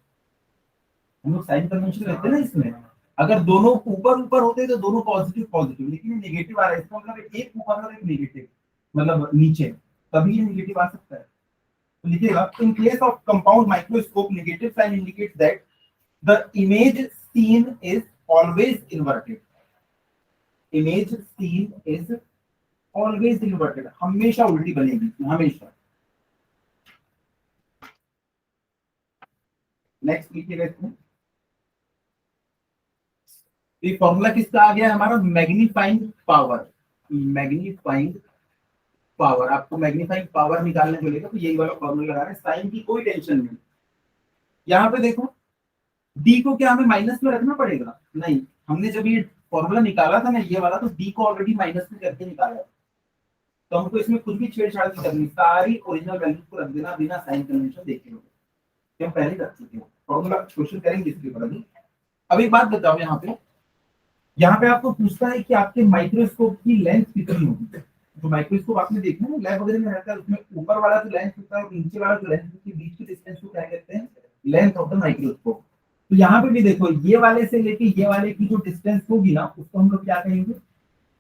हम लोग साइन कन्वेंशन रहते हैं ना इसमें, अगर दोनों ऊपर ऊपर होते तो दोनों पॉजिटिव पॉजिटिव, लेकिन ये नेगेटिव आ रहा है, इसका मतलब एक ऊपर और एक नेगेटिव, मतलब नीचे, तभी ये नेगेटिव आ सकता है। तो लिखिएगा, in case of compound microscope negative sign indicates that the image seen is always inverted. Image seen is always inverted, हमेशा उल्टी बनेगी, हमेशा। नेक्स्ट लिखिएगा इसमें, ये फॉर्मूला किसका आ गया हमारा, मैग्नीफाइंग पावर। मैग्नीफाइंग पावर, आपको मैग्नीफाइंग पावर निकालने को लेकर तो यही वाला फॉर्मूला लगा रहे हैं, साइन की कोई टेंशन नहीं। यहाँ पे देखो डी को क्या हमें माइनस में रखना पड़ेगा, नहीं, हमने जब ये फॉर्मूला निकाला था ना ये वाला, तो डी को ऑलरेडी माइनस में करके निकाला, तो हमको इसमें कुछ भी छेड़छाड़ नहीं करनी, सारी ओरिजिनल वैल्यू को रख देना बिना साइन कन्वेंशन देखे हुए, हम पहले रख चुके हैं, फॉर्मूला क्वेश्चन करेंगे इसके ऊपर। अब एक बात बताओ, यहाँ पे आपको पूछता है कि आपके माइक्रोस्कोप की लेंथ कितनी होगी। तो माइक्रोस्कोप आपने देखा है लैब वगैरह में रहता है, उसमें ऊपर वाला जो लेंथ होता है और नीचे वाला जो लेंथ के बीच की डिस्टेंस को क्या कहते हैं, लेंथ ऑफ द माइक्रोस्कोप। तो यहाँ पे भी देखो, ये वाले से लेके ये वाले की जो डिस्टेंस होगी ना, उसको हम लोग क्या कहेंगे,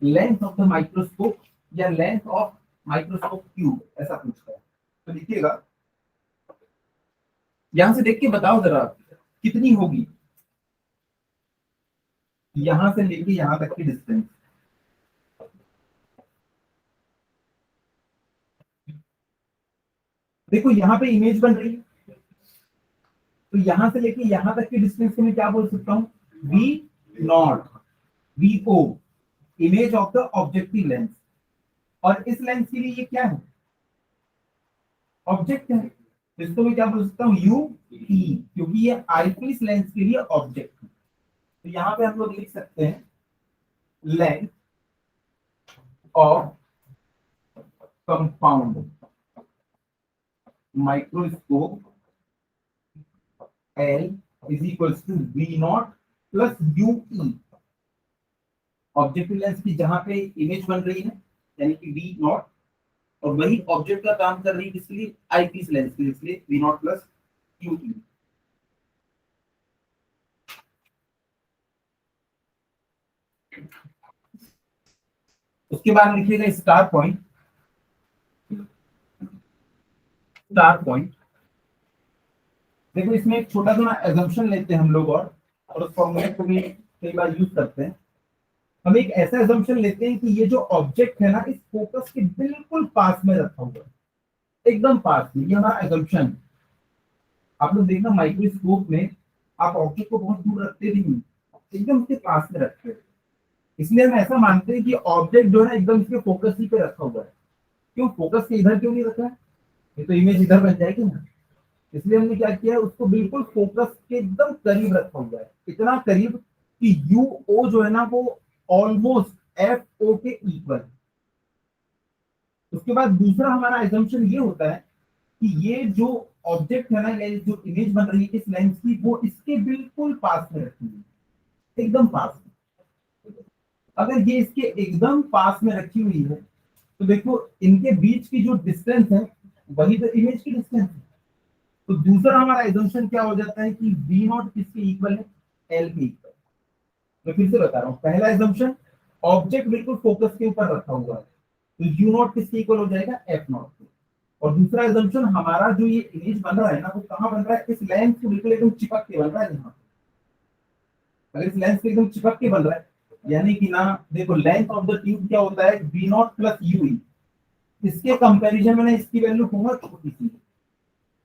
लेंथ ऑफ द माइक्रोस्कोप या लेंथ ऑफ माइक्रोस्कोप क्यूब, ऐसा पूछता है। तो लिखिएगा, यहां से देख के बताओ जरा कितनी होगी, यहां से लेके यहां तक की डिस्टेंस। देखो यहाँ पे इमेज बन रही है, तो यहां से लेके यहां तक की डिस्टेंस को मैं क्या बोल सकता हूँ, V naught, V O, image of the objective lens. और इस लेंस के लिए ये क्या है, ऑब्जेक्ट है, इसको मैं क्या बोल सकता हूँ, यू ई, क्योंकि ये आईपीस लेंस के लिए ऑब्जेक्ट है। तो यहाँ पे हम लोग लिख सकते हैं length of compound microscope L is equals to V naught plus UE, objective lens की जहां पे इमेज बन रही है यानी कि V नॉट, और वही ऑब्जेक्ट का काम कर रही है किसके लिए, आईपीस लेंस के लिए, इसलिए V नॉट प्लस UE। उसके बाद लिखिएगा स्टार पॉइंट, स्टार पॉइंट। देखो इसमें एक छोटा सा एजम्पशन लेते हैं हम लोग, और उस फॉर्मूले को भी कई बार यूज करते हैं। हम एक ऐसा एजम्पशन लेते हैं कि ये जो ऑब्जेक्ट है ना, इस फोकस के बिल्कुल पास में रखा हुआ है, एकदम पास में, ये हमारा एजम्पशन। आप लोग देखना माइक्रोस्कोप में आप ऑब्जेक्ट को बहुत दूर रखते भी नहीं, एकदम उसके पास में रखते हैं। इसलिए हम ऐसा मानते हैं कि ऑब्जेक्ट जो है ना एकदम इसके फोकस ही पे रखा हुआ है। क्यों फोकस के इधर क्यों नहीं रखा है, ये तो इमेज इधर बन जाएगी ना। इसलिए हमने क्या किया है, उसको बिल्कुल फोकस के एकदम करीब रखा हुआ है, इतना करीब कि यू ओ जो है ना वो ऑलमोस्ट एफ ओ के इक्वल। उसके बाद दूसरा हमारा एजम्पशन ये होता है कि ये जो ऑब्जेक्ट है ना, ये जो इमेज बन रही है इस लेंस की, वो इसके बिल्कुल पास में रखी हुई है, एकदम पास में। अगर ये इसके एकदम पास में रखी हुई है तो देखो इनके बीच की जो डिस्टेंस है वही तो इमेज की डिस्टेंस है। तो दूसरा हमारा एजम्पशन क्या हो जाता है कि V नॉट किसके इक्वल है, L के इक्वल। मैं फिर से बता रहा हूँ, पहला एजम्पशन ऑब्जेक्ट बिल्कुल फोकस के ऊपर रखा हुआ है, तो U नॉट किसके इक्वल हो जाएगा, F नॉट के। और दूसरा एजम्पशन हमारा जो ये इमेज बन रहा है ना, वो कहाँ बन रहा है, इस लेंस को बिल्कुल एकदम चिपक के बन रहा है यहाँ। अगर इस लेंस को एकदम चिपक के बन रहा है यानी कि ना, देखो लेंथ ऑफ द ट्यूब क्या होता है, V नॉट प्लस UE। इसके कंपैरिजन में ना इसकी वैल्यू बहुत छोटी सी है,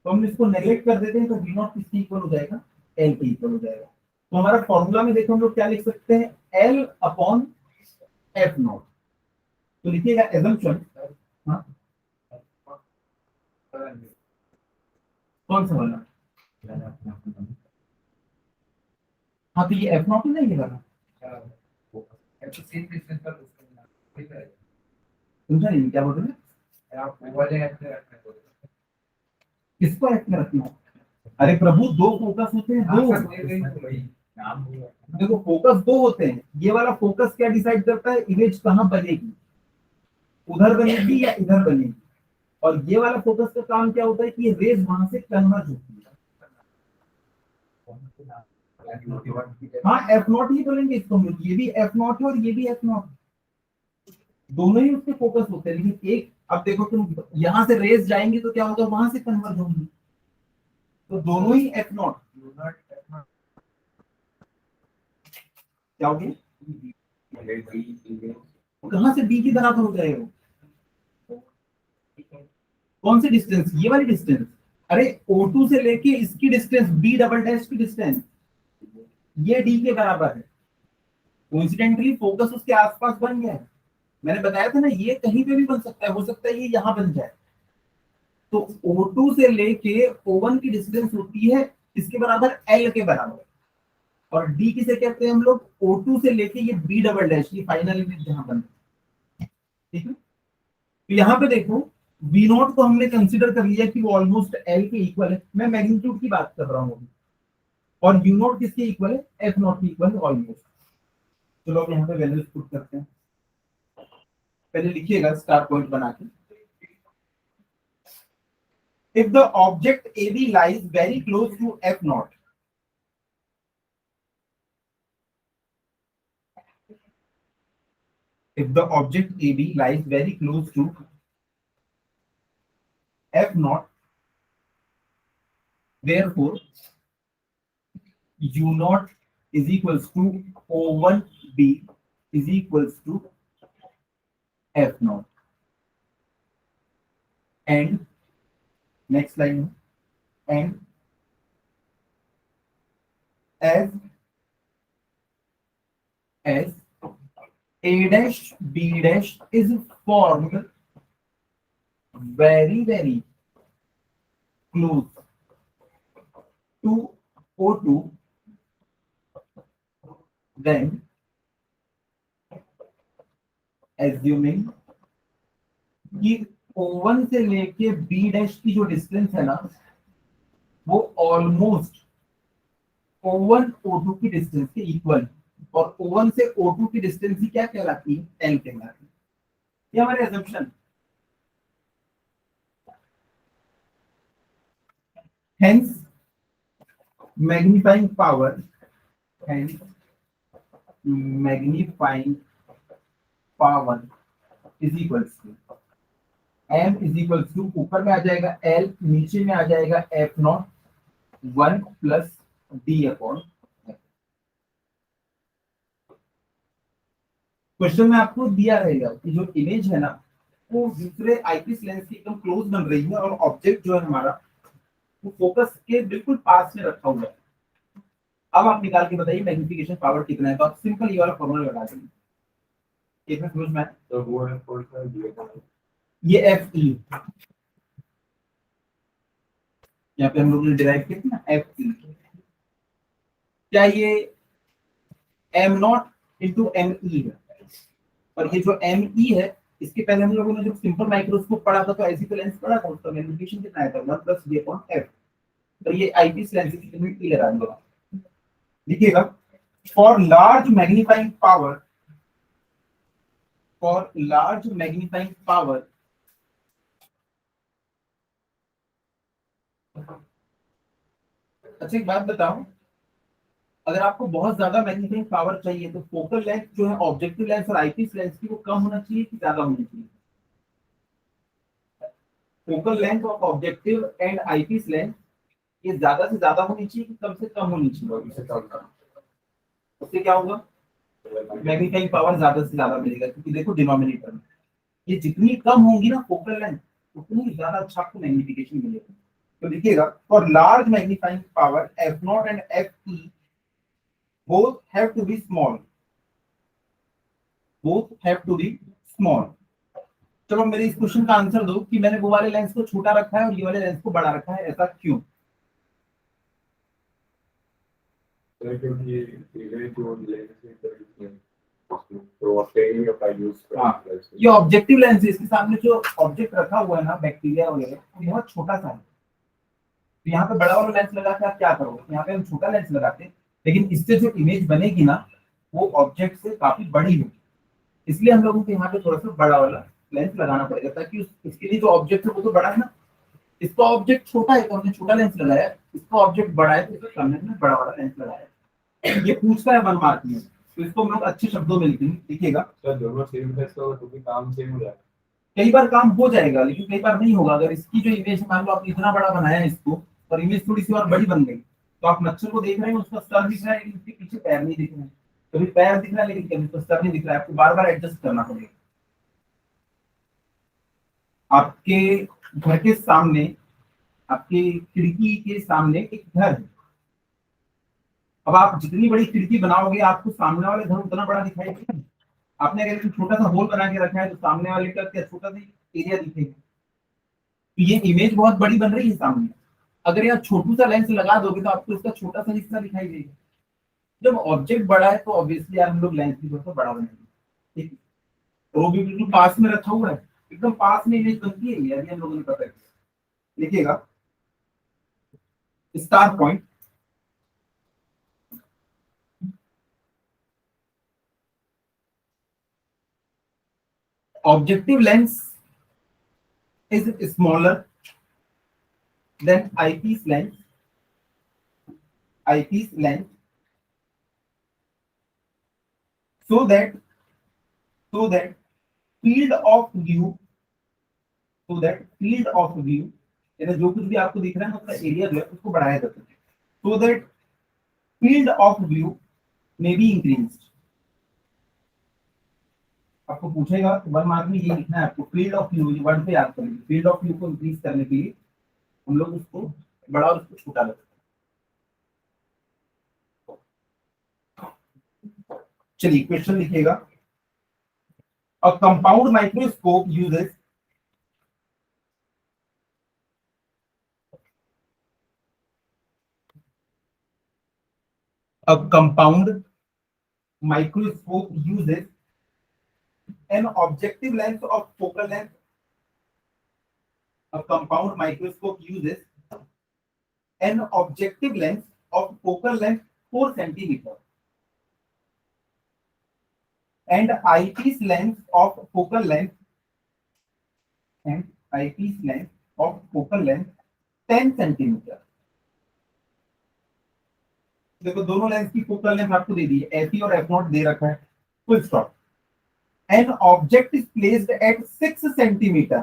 तो हम इसको नेगलेक्ट कर देते हैं, तो V नॉट किसके इक्वल हो जाएगा, L के इक्वल हो जाएगा। तो हमारा फॉर्मूला में देखो हम लोग क्या लिख सकते हैं, L अपॉन F नॉट। तो लिखिएगा एजम्पशन, हाँ कौन सा वाला, हाँ तो ये F नॉट ही नहीं लगा, समझा नहीं क्या बोल रहे हैं, किसको F में रखना है? अरे प्रभु दो फोकस होते हैं, दो। देखो फोकस दो होते हैं, ये वाला फोकस क्या डिसाइड करता है, इमेज कहाँ बनेगी, उधर बनेगी या इधर बनेगी। और ये वाला फोकस का काम क्या होता है कि ये रेज वहां से कन्वर्ज होती है। हाँ एफ नॉट ही बोलेंगे इसको हम लोग, ये भी एफ नॉट है और ये भी एफ नॉट, दोनों ही उसके फोकस होते हैं। लेकिन एक, अब देखो तुम यहाँ से रेज जाएंगे तो क्या होगा, वहां से कन्वर्ज होंगी, तो दोनों ही एफ नॉट क्या होगी, कहां से बी की बराबर हो जाएगा, कौन सी डिस्टेंस, ये वाली डिस्टेंस। अरे O2 से लेके इसकी डिस्टेंस बी डबल डैश की डिस्टेंस, ये डी के बराबर है। कोइंसिडेंटली फोकस उसके आसपास बन गया है। मैंने बताया था ना, ये कहीं पे भी बन सकता है, हो सकता है ये यहाँ बन जाए। तो O2 से लेके O1 की डिस्टेंस होती है इसके बराबर, L के बराबर। और D किसे कहते हैं हम लोग, O2 से लेके ये B डबल डैश, ये फाइनल इमेज जहां बन, ठीक है। तो यहाँ पे देखो V नॉट को हमने कंसीडर कर लिया कि वो ऑलमोस्ट L के इक्वल है, मैं मैग्नीट्यूड की बात कर रहा हूँ। और U नॉट किसके इक्वल है, F नॉट के इक्वल है ऑलमोस्ट। चलो अब यहाँ पे वैल्यूज पुट करते हैं, पहले लिखिएगा स्टार पॉइंट बना के। If the object AB lies very close to F naught, if the object AB lies very close to F naught, therefore U naught is equals to O1B is equals to F naught. And next line, and as A dash B dash is formed very close to O2, then assuming कि O1 से लेके B dash की जो distance है ना, वो almost O1 O2 की distance के इक्वल, और O1 से O2 की डिस्टेंस ही क्या कहलाती है, L कहलाती है। ये हमारे assumption। Hence magnifying power, hence magnifying power is equals to m is equals to, ऊपर में आ जाएगा L, नीचे में आ जाएगा F not 1 plus D upon. Question में आपको दिया रहेगा कि जो इमेज है ना, वो दूसरे आईपीस लेंस के एकदम क्लोज बन रही है, और ऑब्जेक्ट जो है हमारा वो फोकस के बिल्कुल पास में रखा हुआ है। अब आप निकाल के बताइए मैग्निफिकेशन पावर कितना है, तो आप सिंपल ये वाला फॉर्मूला लगा देंगे। कितना समझ में? तो वो है ये एफ ई, यहाँ पे हम लोग ने डिराइव किया ना एफ ई, क्या ये M naught into M E है, और ये जो एम ई है, इसके पहले हम लोगों ने जब सिंपल माइक्रोस्कोप पढ़ा था तो ऐसी तो लेंस पढ़ा था, उसका मैग्निफिकेशन कितना आया था 1 प्लस डी अपॉन एफ। तो ये आईपीस लेंस की लिमिट ई लगा दूंगा, लिखिएगा for large magnifying power, for large magnifying power अच्छा एक बात बताओ, अगर आपको बहुत ज्यादा मैग्नीफाइंग पावर चाहिए तो फोकल लेंथ जो है ऑब्जेक्टिव लेंस और आईपीस लेंस की, वो कम होना चाहिए कि ज्यादा होनी चाहिए? Focal length of objective and eyepiece lens ये ज्यादा से ज्यादा होनी चाहिए कि कम से कम होनी चाहिए? उससे क्या होगा, मैग्नीफाइंग पावर ज्यादा से ज्यादा मिलेगा, क्योंकि देखो डिनोमिनेटर में ये जितनी कम होंगी ना फोकल लेंथ, उतनी ज्यादा अच्छा आपको मैग्निफिकेशन मिलेगा। तो देखिएगा for large magnifying power F not and F E both have to be small, both have to be small। चलो मेरे इस क्वेश्चन का आंसर दो कि मैंने वो वाले लेंस को छोटा रखा है और ये वाले लेंस को बड़ा रखा है, ऐसा क्यों? ये ऑब्जेक्टिव लेंस है, इसके सामने जो ऑब्जेक्ट रखा हुआ है ना, बैक्टीरिया वगैरह, बहुत छोटा सा है। तो यहाँ पे बड़ा वाला लेंस लगा के आप क्या करोगे, यहाँ पे हम छोटा लेंस लगाते हैं, लेकिन इससे जो इमेज बनेगी ना, वो ऑब्जेक्ट से काफी बड़ी होगी, इसलिए हम लोगों को यहाँ पे थोड़ा सा बड़ा वाला लेंस लगाना पड़ेगा, ताकि इसके लिए जो ऑब्जेक्ट है वो तो बड़ा है ना, इसका ऑब्जेक्ट छोटा है तो हमने छोटा लेंस लगाया, इसका ऑब्जेक्ट बड़ा है तो इसके सामने हमने बड़ा वाला लेंस लगाया। ये पूछता है 1 मार्क में, तो इसको हम लोग अच्छे शब्दों में लिखिएगा। दोनों सेम है तो काम सेम हो जाएगा, कई बार काम हो जाएगा लेकिन कई बार नहीं होगा। अगर इसकी जो इमेज मान लो आपने इतना बड़ा बनाया है इसको, और इमेज थोड़ी सी और बड़ी बन गई, तो आप मच्छर को देख रहे हैं, उसका सर दिख रहा है लेकिन उसके पीछे पैर नहीं दिख रहे हैं, कभी पैर दिख रहा है लेकिन कभी तो सर नहीं दिख रहा है, आपको बार बार एडजस्ट करना पड़ेगा। आपके घर के सामने, आपके खिड़की के सामने एक घर है, अब आप जितनी बड़ी खिड़की बनाओगे आपको सामने वाले घर उतना बड़ा दिखाई देगा। आपने अगर छोटा सा होल बना के रखा है तो सामने वाले का क्या छोटा सा एरिया दिखेगा। तो ये इमेज बहुत बड़ी बन रही है सामने, अगर यहाँ छोटू सा लेंस लगा दोगे तो आपको इसका छोटा सा हिस्सा दिखाई देगा। जब ऑब्जेक्ट बड़ा है तो ऑब्वियसली यार हम लोग लेंस भी थोड़ा सा बड़ा बनाएंगे, ठीक है? तो वो भी बिल्कुल पास में रखा हुआ है, एकदम पास में इमेज बनती है, अभी हम लोगों ने पता है। लिखिएगा star point, objective lens is smaller than eyepiece lens, eyepiece lens, so that field of view, so that field of view, यानी जो कुछ भी आपको दिख रहा है उसका एरिया जो है उसको बढ़ाया जाता है, so that field of view may be increased। आपको पूछेगा 1 मार्क में ये लिखना है आपको, फील्ड ऑफ व्यू वर्ड पे याद करेंगे, फील्ड ऑफ व्यू को इंक्रीज करने के लिए हम लोग उसको बड़ा और उसको छोटा रखते हैं। चलिए क्वेश्चन लिखिएगा, a compound microscope uses a compound microscope uses an objective length of focal length a compound microscope uses an objective length of focal length 4 centimeter and eyepiece length of focal length and eyepiece length of focal length 10 centimeter. देखो दोनों lens की focal length आपको दे दी है, F और F not they रखा है, full stop. An object is placed at 6 centimeter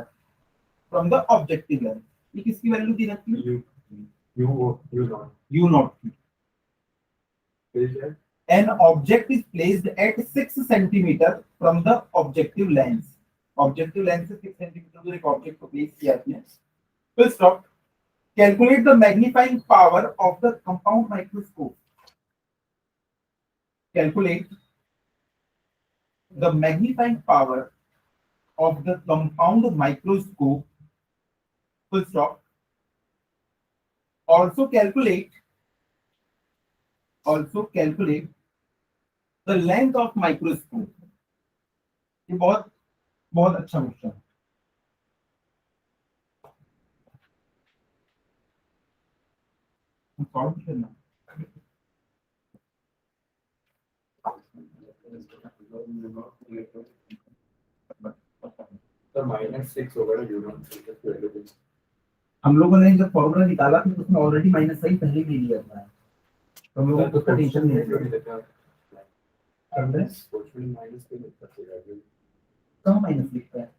from the objective length. ये किसकी वैल्यू दी रखी है? U naught. An object is placed at 6 centimeter from the objective lens. Objective lens से 6 centimeter दूर एक object को प्लेस किया आपने. Full stop. Calculate the magnifying power of the compound microscope. Calculate the magnifying power of the compound microscope. Full stop. Also calculate the length of microscope. ये बहुत बहुत अच्छा क्वेश्चन है. सॉल्व करना. तो -6 होगा ना U naught. हम लोगों ने जब फॉर्मूला निकाला तो उसमें ऑलरेडी माइनस साइन पहले ही लिया था, तो हम लोगों को टेंशन नहीं है. कहाँ माइनस लिखता है?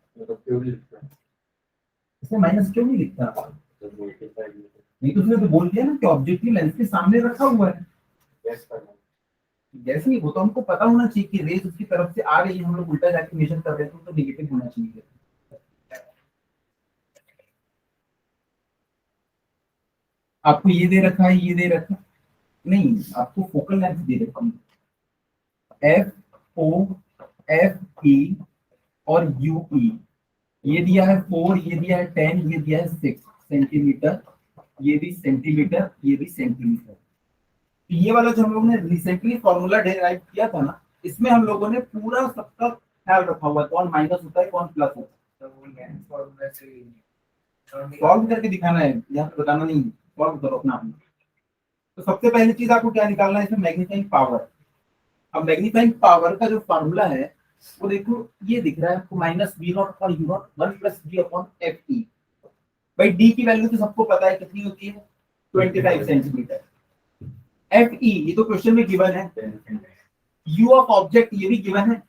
इसमें माइनस क्यों नहीं लिखता? नहीं तो उसने तो बोल दिया ना कि ऑब्जेक्टिव लेंस के सामने रखा हुआ है. जैसे ही वो तो हमको पता होना चाहिए कि रेज उसकी तरफ से आ रही है, हम लोग उल्टा जाके मेजर कर रहे हैं तो नेगेटिव होना चाहिए. आपको ये दे रखा है, ये दे रखा है नहीं, आपको फोकल लेंथ दे रखा है एफ ओ एफ ई और यू ई. ये दिया है 4, ये दिया है 10, ये दिया है 6 सेंटीमीटर, ये भी सेंटीमीटर, ये भी सेंटीमीटर. ये वाला जो हम लोगों ने रिसेंटली फॉर्मूला डिराइव किया था ना, इसमें हम लोगों ने पूरा सबका ख्याल रखा हुआ है, कौन माइनस होता है कौन प्लस होता है. सॉल्व करके दिखाना है, यहाँ पे बताना नहीं. सॉल्व करो अपना. तो सबसे पहली चीज आपको क्या निकालना है इसमें? Magnifying power. अब मैग्नीफाइंग पावर का जो फॉर्मूला है वो देखो ये दिख रहा है आपको, -v नॉट और u not 1 + d upon f e. भाई d की वैल्यू तो सबको पता है कितनी होती है, 25 सेंटीमीटर. f e ये तो क्वेश्चन में गिवन है. u ऑफ ऑब्जेक्ट ये भी गिवन है.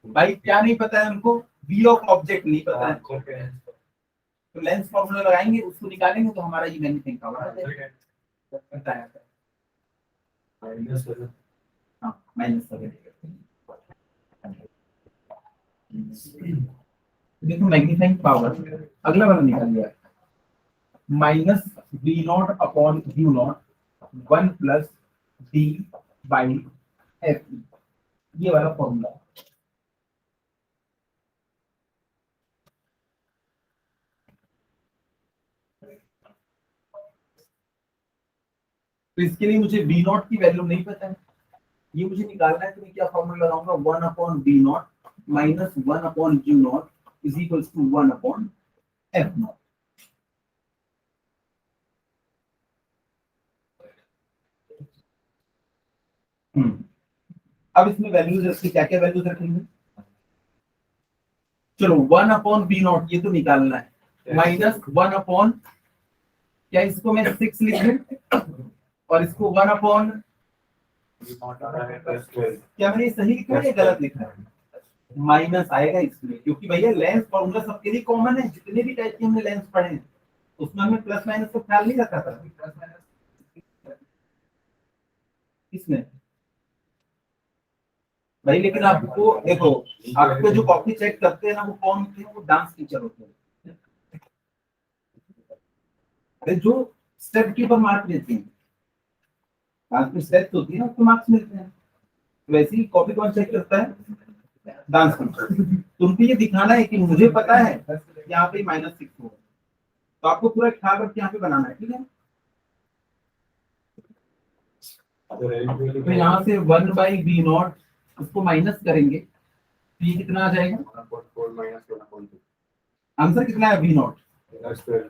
भाई क्या नहीं पता है हमको? v ऑफ ऑब्जेक्ट नहीं पता है. तो लेंस फॉर्मूला लगाएंगे, उसको निकालेंगे तो हमारा ये मैग्नीफाइंग पावर आ जाएगा. माइनस देखो मैग्नीफाइंग पावर अगला वाला निकाल लिया, -v not upon u not 1 + d/f. ये वाला फॉर्मूला. तो इसके लिए मुझे v नॉट की वैल्यू नहीं पता है, ये मुझे निकालना है. तो मैं क्या फॉर्मूला लगाऊंगा? 1/v not -1/u not = 1/f not. अब इसमें वैल्यूज रखी, क्या क्या वैल्यूज रखेंगे? चलो 1/v नॉट ये तो निकालना है, -1 क्या इसको मैं 6 लिख दूं और इसको 1/, क्या मैंने सही लिखा है या गलत लिखा है? माइनस आएगा इसमें, क्योंकि भैया लेंस फॉर्मूला सबके लिए कॉमन है. जितने भी टाइप के हमने लेंस पढ़े हैं उसमें हमें प्लस माइनस का ख्याल नहीं रखा था. इसमें भाई लेकिन आपको देखो, आपको जो कॉपी चेक करते हैं ना वो कौन होते हैं? वो डांस टीचर होते हैं. जो स्टेप के ऊपर मार्क देते हैं, डांस में स्टेप्स होती है ना उसको मार्क्स मिलते हैं. वैसे ही कॉपी कौन चेक करता है? Dance teacher. तो उनको ये दिखाना है कि मुझे पता है यहाँ पे -6 होगा, तो आपको पूरा ख्याल रख के यहाँ पे बनाना है. ठीक है. तो यहाँ से 1/v नॉट उसको माइनस करेंगे ये कितना आ जाएगा? 1.4 minus 1.2 आंसर कितना है? V not. plus 12.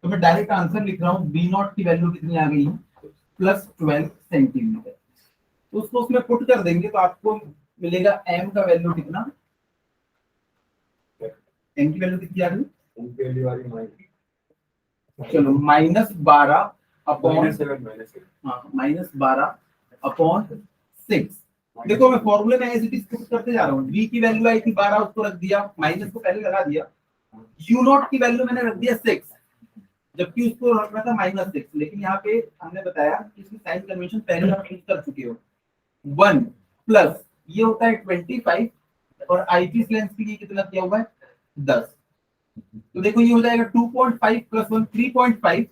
तो मैं डायरेक्ट आंसर लिख रहा हूँ, V नॉट की वैल्यू कितनी आ गई है? +12 सेंटीमीटर। तो उसको उसमें पुट कर देंगे तो आपको मिलेगा m का वैल्यू कितना? m की वैल्यू कितनी आ गई? उनके लिए वाली minus चलो -12 अपॉन 7 minus 7. हाँ -12/6। देखो मैं फॉर्मूले में एज इट इज पुट करते जा रहा हूँ। v की वैल्यू आई थी 12, उसको रख दिया, माइनस को पहले लगा दिया। u नॉट की वैल्यू मैंने रख दिया 6, जबकि उसको रखना था -6। लेकिन यहाँ पे हमने बताया कि इसकी साइन कन्वेंशन पहले आप यूज कर चुके हो। 1 प्लस ये होता है 25 और आईपीस लेंस के लिए कितना किया हुआ है? 10। तो देखो ये हो जाएगा 2.5 प्लस 1 3.5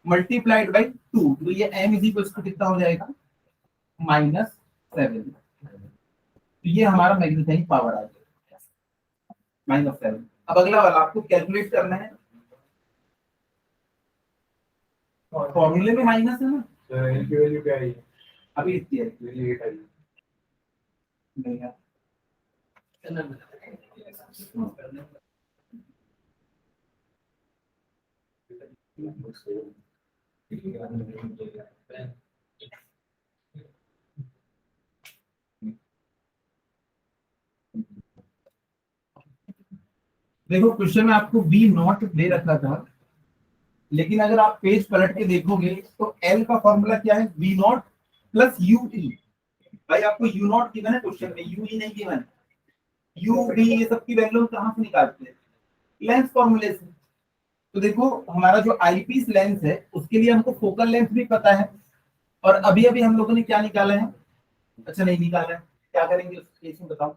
मल्टीप्लाइड बाई 2, तो ये m इज इक्वल टू कितना हो जाएगा? -7। तो ये हमारा मैग्नीफाइंग पावर आ जाएगा -7। अब अगला वाला आपको कैलकुलेट करना है। फॉर्मूले में माइनस है ना, तो इनकी वैल्यू क्या है? अभी इतनी है वैल्यू 8 आई. नहीं है। देखो क्वेश्चन में आपको V नॉट दे रखा था, लेकिन अगर आप पेज पलट के देखोगे तो L का फॉर्मूला क्या है? V naught plus UE। भाई आपको U नॉट गिवन है क्वेश्चन में, UE नहीं गिवन। U V ये सब की वैल्यू कहाँ से निकालते हैं? लेंस फॉर्मूले से। तो देखो हमारा जो आईपीस लेंस है उसके लिए हमको फोकल लेंथ भी पता है, और अभी अभी हम लोगों ने क्या निकाला है? अच्छा नहीं निकाला है, क्या करेंगे उस केस में बताओ।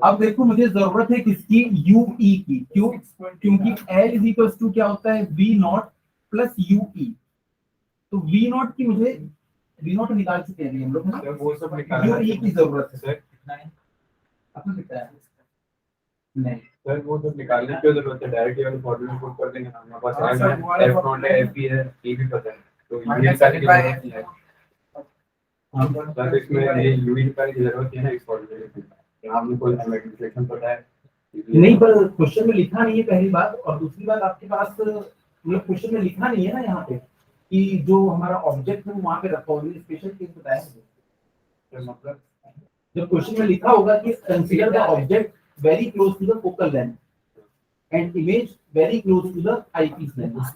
अब देखो मुझे जरूरत है किसकी? UE की। क्यों? क्योंकि L इज इक्वल टू क्या होता है? V naught plus UE। तो V नॉट की मुझे V नॉट निकाल चुके हैं हम लोग, सर वो सब निकालना UE की जरूरत है। सर. कितना है आपने बताया? नहीं सर वो सब निकालने की जरूरत है, डायरेक्ट ये वाले फॉर्मूले पुट कर देंगे ना. हमारे पास हाँ, M सर, है, वो वाला F नॉट है, FE है, ये भी पता है. तो ये निकालने की जरूरत नहीं है. सर इसमें ये यूवी निकालने की जरूरत है ना इस फॉर्मूले में. आपने कोई मैग्नीफिकेशन पता है? नहीं, पर क्वेश्चन में लिखा नहीं है पहली बात, और दूसरी बात आपके पास मतलब क्वेश्चन में लिखा नहीं है ना यहाँ पे कि जो हमारा ऑब्जेक्ट है वो वहाँ पे रखा होगा। स्पेशल केस बताया है। सर मतलब जब क्वेश्चन में लिखा होगा कि consider the object very close to the focal length and image very close to the eyepiece length, उस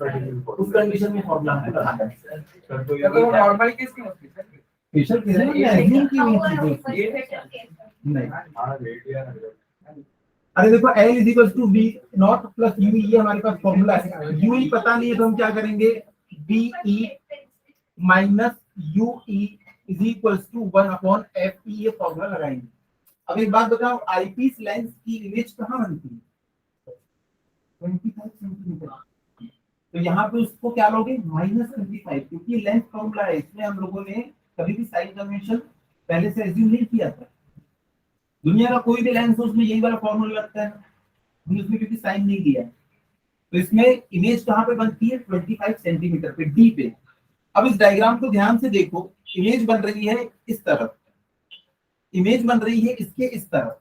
कंडीशन में फॉर्मूला हमको लगाना है। सर तो ये नॉर्मल केस की मत कीजिए। स्पेशल केस में एज्यूम की हुई चीजें नहीं। हाँ रेट यार. अरे देखो L is equal to V naught plus UE, ये हमारे पास फॉर्मूला है। UE पता नहीं है तो हम क्या करेंगे? VE minus UE is equal to 1/FE, ये फॉर्मूला लगाएंगे। अब एक बात बताओ, आईपीस लेंस की इमेज कहाँ बनती है? 25 सेंटीमीटर। तो यहाँ पे उसको क्या लोगे? -25, क्योंकि लेंथ फॉर्मूला है, इसमें हम लोगों ने कभी भी साइन कन्वेंशन पहले से एज्यूम नहीं किया था। दुनिया का कोई भी लेंस हो उसमें यही वाला फॉर्मूला लगता है, हमने उसमें क्योंकि साइन नहीं दिया है। तो इसमें इमेज कहाँ पे बनती है? 25 सेंटीमीटर पे, डी पे। अब इस डायग्राम को ध्यान से देखो, इमेज बन रही है इस तरफ, इमेज बन रही है इसके इस तरफ,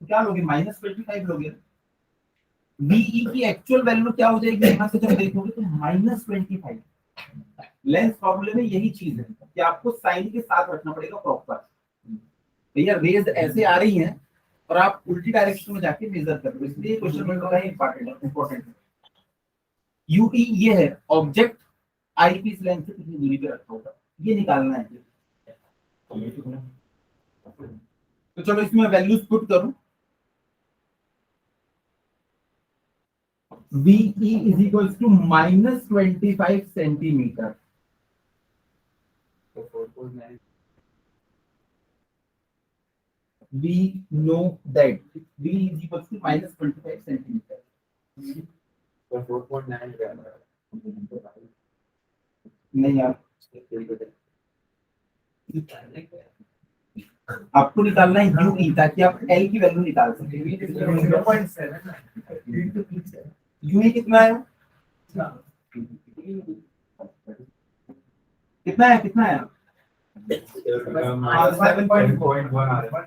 तो क्या लोगे? -25 लोगे। बीई की एक्चुअल वैल्यू क्या हो जाएगी यहाँ से जब देखोगे? तो -25। लेंस फॉर्मूले में यही चीज है कि आपको साइन के साथ रखना पड़ेगा प्रॉपर। भैया रेज ऐसे आ रही हैं और आप उल्टी डायरेक्शन में जाके मेजर कर रहे हो, इसलिए क्वेश्चन में बताया इंपॉर्टेंट है। यूई ये है ऑब्जेक्ट आईपीस लेंस से कितनी दूरी पे रखा होगा, ये निकालना है। तो चलो इसमें वैल्यूज पुट करूं। VE is equals to -25 centimetre. तो 4.9 We know that V is equals to -25 centimetre. तो 4.9 क्या है? नहीं यार, आपको निकालना है UE ताकि आप L की वैल्यू निकाल सके। 0.7 UE कितना है? कितना है? 7.1 आ रहा है।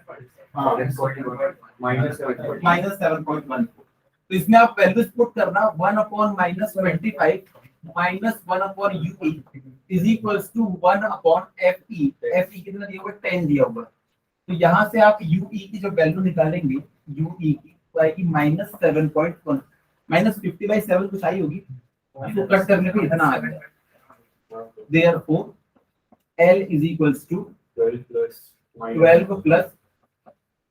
हाँ -7.1 -7.1। तो इसमें आप वैल्यूज पुट करना 1/-25 -1/UE is equals to 1/FE। FE कितना दिया हुआ है? 10 दिया हुआ है। तो यहाँ से आप UE की जो वैल्यू निकालेंगे, UE की तो आएगी -7.1 -50/7 कुछ आई होगी, इसको कट करने पे इतना आ गया। Therefore L is equals to 12 plus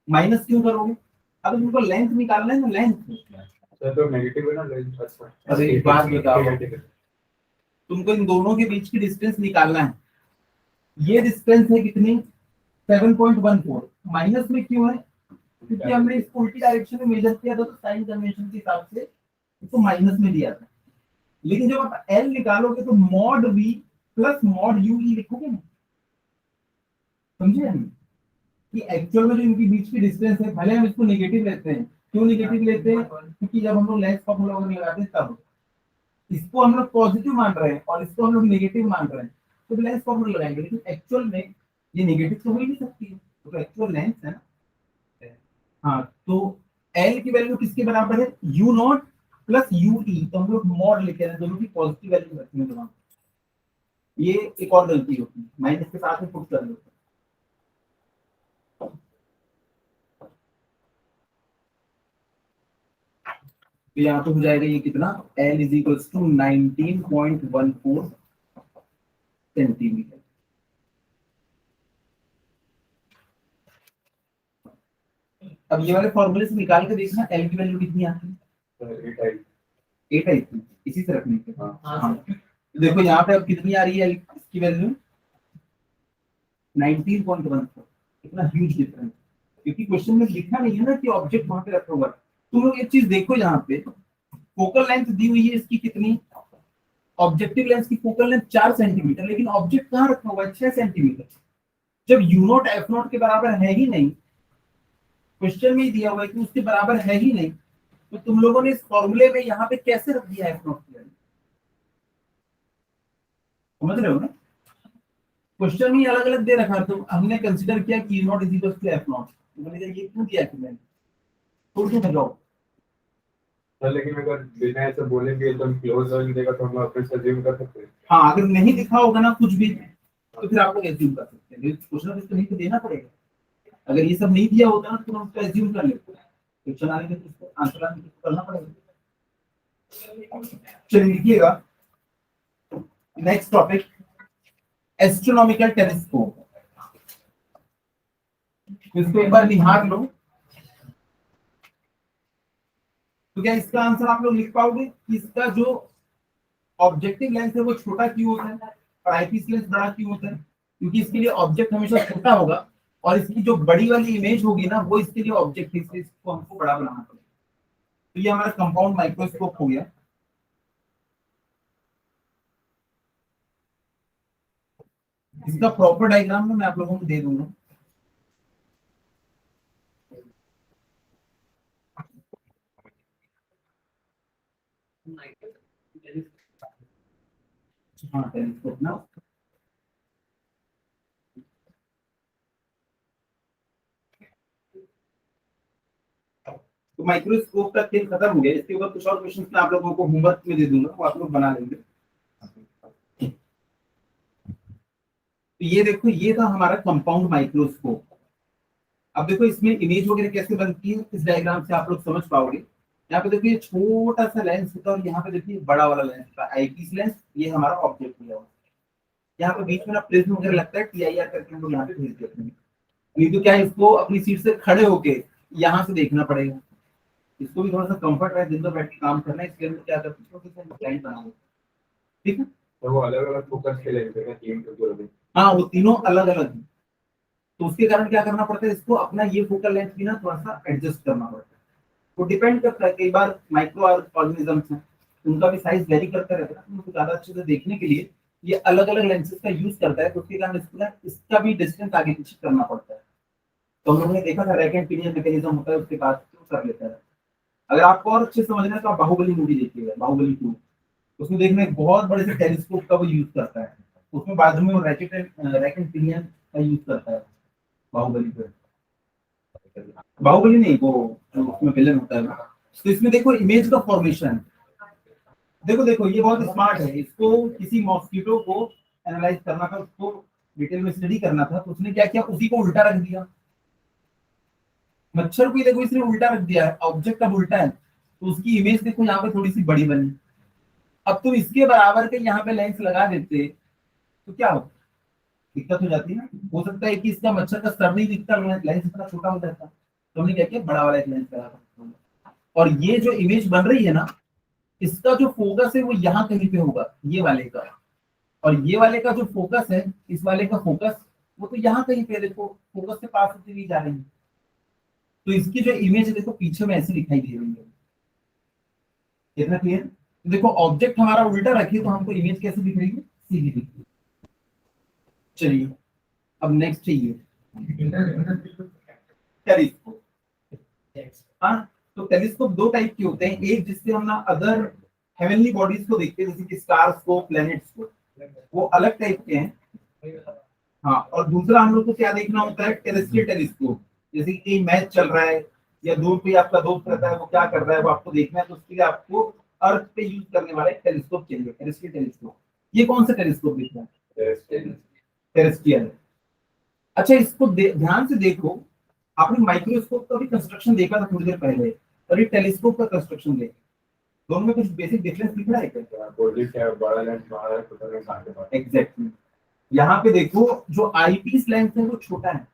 minus क्यों करोगे? अब तुमको लेंथ निकालना है ना, लेंथ। सर तो नेगेटिव है ना लेंथ। अच्छा अरे एक बात बताओ, तुमको इन दोनों के बीच की डिस्टेंस निकालना है। ये डिस्टेंस है कितनी? 7.14। माइनस में क्यों है? क्योंकि हमने इसको उल्टी डायरेक्शन में मेजर किया था, तो साइन कन्वेंशन के हिसाब से इसको माइनस में दिया था। लेकिन जब आप एल निकालोगे तो mod we plus mod you ई लिखोगे ना, समझे नहीं? कि एक्चुअल में जो इनके बीच की डिस्टेंस है, भले हम इसको नेगेटिव लेते हैं। क्यों नेगेटिव लेते हैं? क्योंकि जब हम लोग लेंस फॉर्मूला वगैरह लगाते हैं तब इसको हम लोग पॉजिटिव मान रहे हैं और इसको हम लोग नेगेटिव मान रहे हैं, तो लेंस फॉर्मूला लगाएंगे। लेकिन एक्चुअल में ये नेगेटिव तो हो ही नहीं सकती है, तो एक्चुअल लेंस है ना। हाँ, तो एल की वैल्यू किसके बराबर है? यू नॉट प्लस यू ई। तो हम लोग मॉड लेते हैं, दोनों की पॉजिटिव वैल्यू रखते हैं दोनों। ये एक और गलती होती है, माइनस के साथ में पुट कर लेते हैं। तो यहाँ पे हो जाएगा ये कितना? L is equals to 19.14 centimetre. अब ये वाले फॉर्मूले से निकाल के देखना L की वैल्यू कितनी आती है। 8 आई थी, इसी से रखने के। हाँ, देखो यहाँ पे अब कितनी आ रही है इसकी वैल्यू? 19.14। इतना ह्यूज डिफरेंस, क्योंकि क्वेश्चन में लिखा नहीं है ना कि ऑब्जेक्ट वहां पे रखा हुआ है। तुम लोग एक चीज देखो, यहाँ पे फोकल लेंथ दी हुई है इसकी कितनी? ऑब्जेक्टिव लेंस की फोकल लेंथ 4 सेंटीमीटर, लेकिन ऑब्जेक्ट कहाँ रखा हुआ है? 6 सेंटीमीटर। जब यू नॉट एफ नॉट के बराबर है ही नहीं, क्वेश्चन में ही दिया हुआ है कि उसके बराबर है ही नहीं, तो तुम लोगों ने इस फॉर्मूले में यहाँ पे कैसे रख दिया एफ नॉट की वैल्यू? समझ रहे हो ना? क्वेश्चन में अलग अलग दे रखा है, तो हमने कंसीडर किया कि U naught is equal to F naught. मैंने ये क्यों दिया कि मैंने छोड़ दूं जॉब। सर लेकिन अगर बिना ऐसे बोलेंगे एकदम क्लोज हो जाएगा तो हम अपने से अज्यूम कर सकते हैं। हाँ, अगर नहीं लिखा होगा ना कुछ भी, तो फिर आप लोग एज्यूम कर सकते हैं। क्वेश्चन तो नहीं तो देना पड़ेगा। अगर ये सब नहीं दिया होता ना तो हम उसको एज्यूम कर लेते हैं। क्वेश्चन आने के तो उसको आंसर आने के करना पड़ेगा। चलिए लिखिएगा नेक्स्ट टॉपिक, एस्ट्रोनॉमिकल टेलीस्कोप। इसको एक बार निहार लो, तो क्या इसका आंसर आप लोग लिख पाओगे कि इसका जो ऑब्जेक्टिव लेंस है वो छोटा क्यों होता है और आईपीस लेंस बड़ा क्यों होता है? क्योंकि इसके लिए ऑब्जेक्ट हमेशा छोटा होगा और इसकी जो बड़ी वाली इमेज होगी ना वो इसके लिए ऑब्जेक्ट है, इसलिए इसको हमको बड़ा बनाना पड़ेगा। तो ये हमारा कंपाउंड माइक्रोस्कोप हो गया। इसका प्रॉपर डायग्राम मैं आप लोगों को दे दूंगा। हाँ, टेलीस्कोप ना, तो माइक्रोस्कोप का खेल खत्म हो गया। इसके ऊपर कुछ और क्वेश्चन मैं आप लोगों को होमवर्क में दे दूंगा, वो आप लोग बना लेंगे। तो ये देखो, ये था हमारा कंपाउंड माइक्रोस्कोप। अब देखो इसमें इमेज वगैरह कैसे बनती है, इस डायग्राम से आप लोग समझ पाओगे। यहाँ पे देखिए छोटा सा लेंस होता है और यहाँ पे देखिए बड़ा वाला लेंस होता है, आईपीस लेंस। ये हमारा ऑब्जेक्ट दिया हुआ है। यहाँ पे बीच में ना प्रिज्म वगैरह लगता है, टीआईआर करके हम लोग यहाँ पे भेज देते हैं। नहीं तो क्या है, इसको अपनी सीट से खड़े होके यहाँ से देखना पड़ेगा। इसको भी थोड़ा सा कंफर्ट रहे, दिन भर बैठ के काम करना है, इसलिए हम क्या करते हैं लाइन बनाओ। ठीक है, तो वो अलग अलग फोकस के लेंगे तीन टोटल। हाँ वो तीनों अलग अलग है, तो उसके कारण क्या करना पड़ता है, इसको अपना ये फोकल लेंथ भी ना थोड़ा सा एडजस्ट करना पड़ता है। वो डिपेंड करता है, कई बार माइक्रो ऑर्गेनिजम्स हैं, उनका भी साइज वेरी करता रहता है, उनको ज्यादा अच्छे से देखने के लिए ये अलग अलग लेंसेज का यूज करता है, तो उसके कारण इसको ना इसका भी डिस्टेंस आगे पीछे करना पड़ता है। तो हम लोगों ने देखा था रैक एंड पिनियन मैकेनिज्म होता है, उसके बाद क्यों कर लेता है। अगर आपको और अच्छे समझना है तो आप बाहुबली मूवी देखिएगा, बाहुबली 2। उसमें देखना एक बहुत बड़े से टेलीस्कोप का वो यूज करता है, उसमें बाद में वो रैकेट एंड पिनियन का यूज करता है बाहुबली पे। बाहुबली नहीं, वो जो उसमें विलन होता है वो। तो इसमें देखो इमेज का फॉर्मेशन, देखो देखो ये बहुत स्मार्ट है। इसको किसी मॉस्किटो को एनालाइज करना था, उसको डिटेल में स्टडी करना था, तो उसने क्या किया, उसी को उल्टा रख दिया। मच्छर को देखो इसने उल्टा रख दिया है, ऑब्जेक्ट अब उल्टा है, तो उसकी इमेज देखो यहाँ पे थोड़ी सी बड़ी बनी। अब तुम इसके बराबर के यहाँ पे लेंस लगा देते तो क्या होता, दिक्कत हो जाती है ना। हो सकता है कि इसका मच्छर का सर नहीं दिखता, लेंस इतना छोटा हो जाता। तो हमने क्या किया, बड़ा वाला एक लेंस लगा। और ये जो इमेज बन रही है ना, इसका जो फोकस है वो यहाँ कहीं पे होगा, ये वाले का। और ये वाले का जो फोकस है, इस वाले का फोकस वो तो यहाँ कहीं पे, देखो फोकस से पास होती हुई जा रही है। तो इसकी जो इमेज है देखो पीछे में ऐसी दिखाई दे रही है। कितना क्लियर? तो देखो ऑब्जेक्ट हमारा उल्टा रखिए तो हमको इमेज कैसे दिख रही है, सीधी दिख रही है। चलिए अब नेक्स्ट है ये टेलीस्कोप। हाँ, तो टेलीस्कोप दो टाइप के होते हैं, एक जिससे हम ना अदर हेवनली बॉडीज को देखते हैं, जैसे कि स्टार्स को, प्लैनेट्स को, वो अलग टाइप के हैं। हाँ, और दूसरा हम लोग को क्या देखना होता है, टेरेस्ट्रियल टेलीस्कोप। जैसे कि मैच चल रहा है या दूर पे आपका दोस्त रहता है, वो क्या कर रहा है वो आपको देखना है, तो उसके लिए आपको अर्थ पे यूज करने वाला एक टेलीस्कोप चाहिए, टेरेस्ट्रियल टेलीस्कोप। ये कौन सा टेलीस्कोप दिख रहा है, टेरेस्ट्रियल। अच्छा इसको ध्यान से देखो, आपने माइक्रोस्कोप का भी कंस्ट्रक्शन देखा था थोड़ी देर पहले, और ये टेलीस्कोप का कंस्ट्रक्शन देखा, दोनों में कुछ बेसिक डिफरेंस दिख रहा है क्या? बड़ा लेंस बड़ा है, छोटा लेंस आगे बढ़ा है। एग्जैक्टली। यहाँ पे देखो जो आईपीस लेंस है वो छोटा है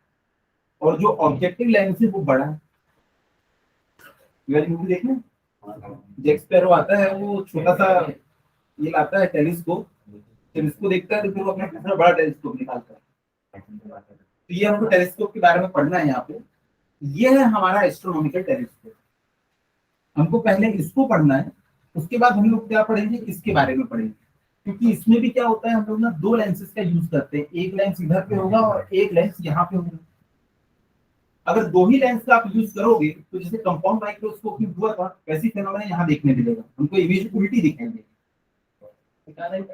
और जो ऑब्जेक्टिव लेंस है वो बड़ा है। मूवी देखना, जैक स्पैरो आता है, वो छोटा सा ये लाता है टेलीस्कोप, जब इसको देखता है तो फिर वो अपना दूसरा बड़ा टेलीस्कोप निकालता है। तो ये हमको टेलीस्कोप के बारे में पढ़ना है यहाँ पे। ये है हमारा एस्ट्रोनॉमिकल टेलीस्कोप। हमको पहले इसको पढ़ना है, उसके बाद हम लोग क्या पढ़ेंगे, इसके बारे में पढ़ेंगे। क्योंकि इसमें भी क्या होता है, हम लोग ना दो लेंसेज का यूज करते हैं, एक लेंस इधर पे होगा और एक लेंस यहाँ पे होगा। अगर दो ही लेंस का आप यूज करोगे तो जैसे कंपाउंड माइक्रोस्कोप में हुआ था, वैसी फेनोमेना यहाँ देखने मिलेगा, हमको इमेज उल्टी दिखेंगे।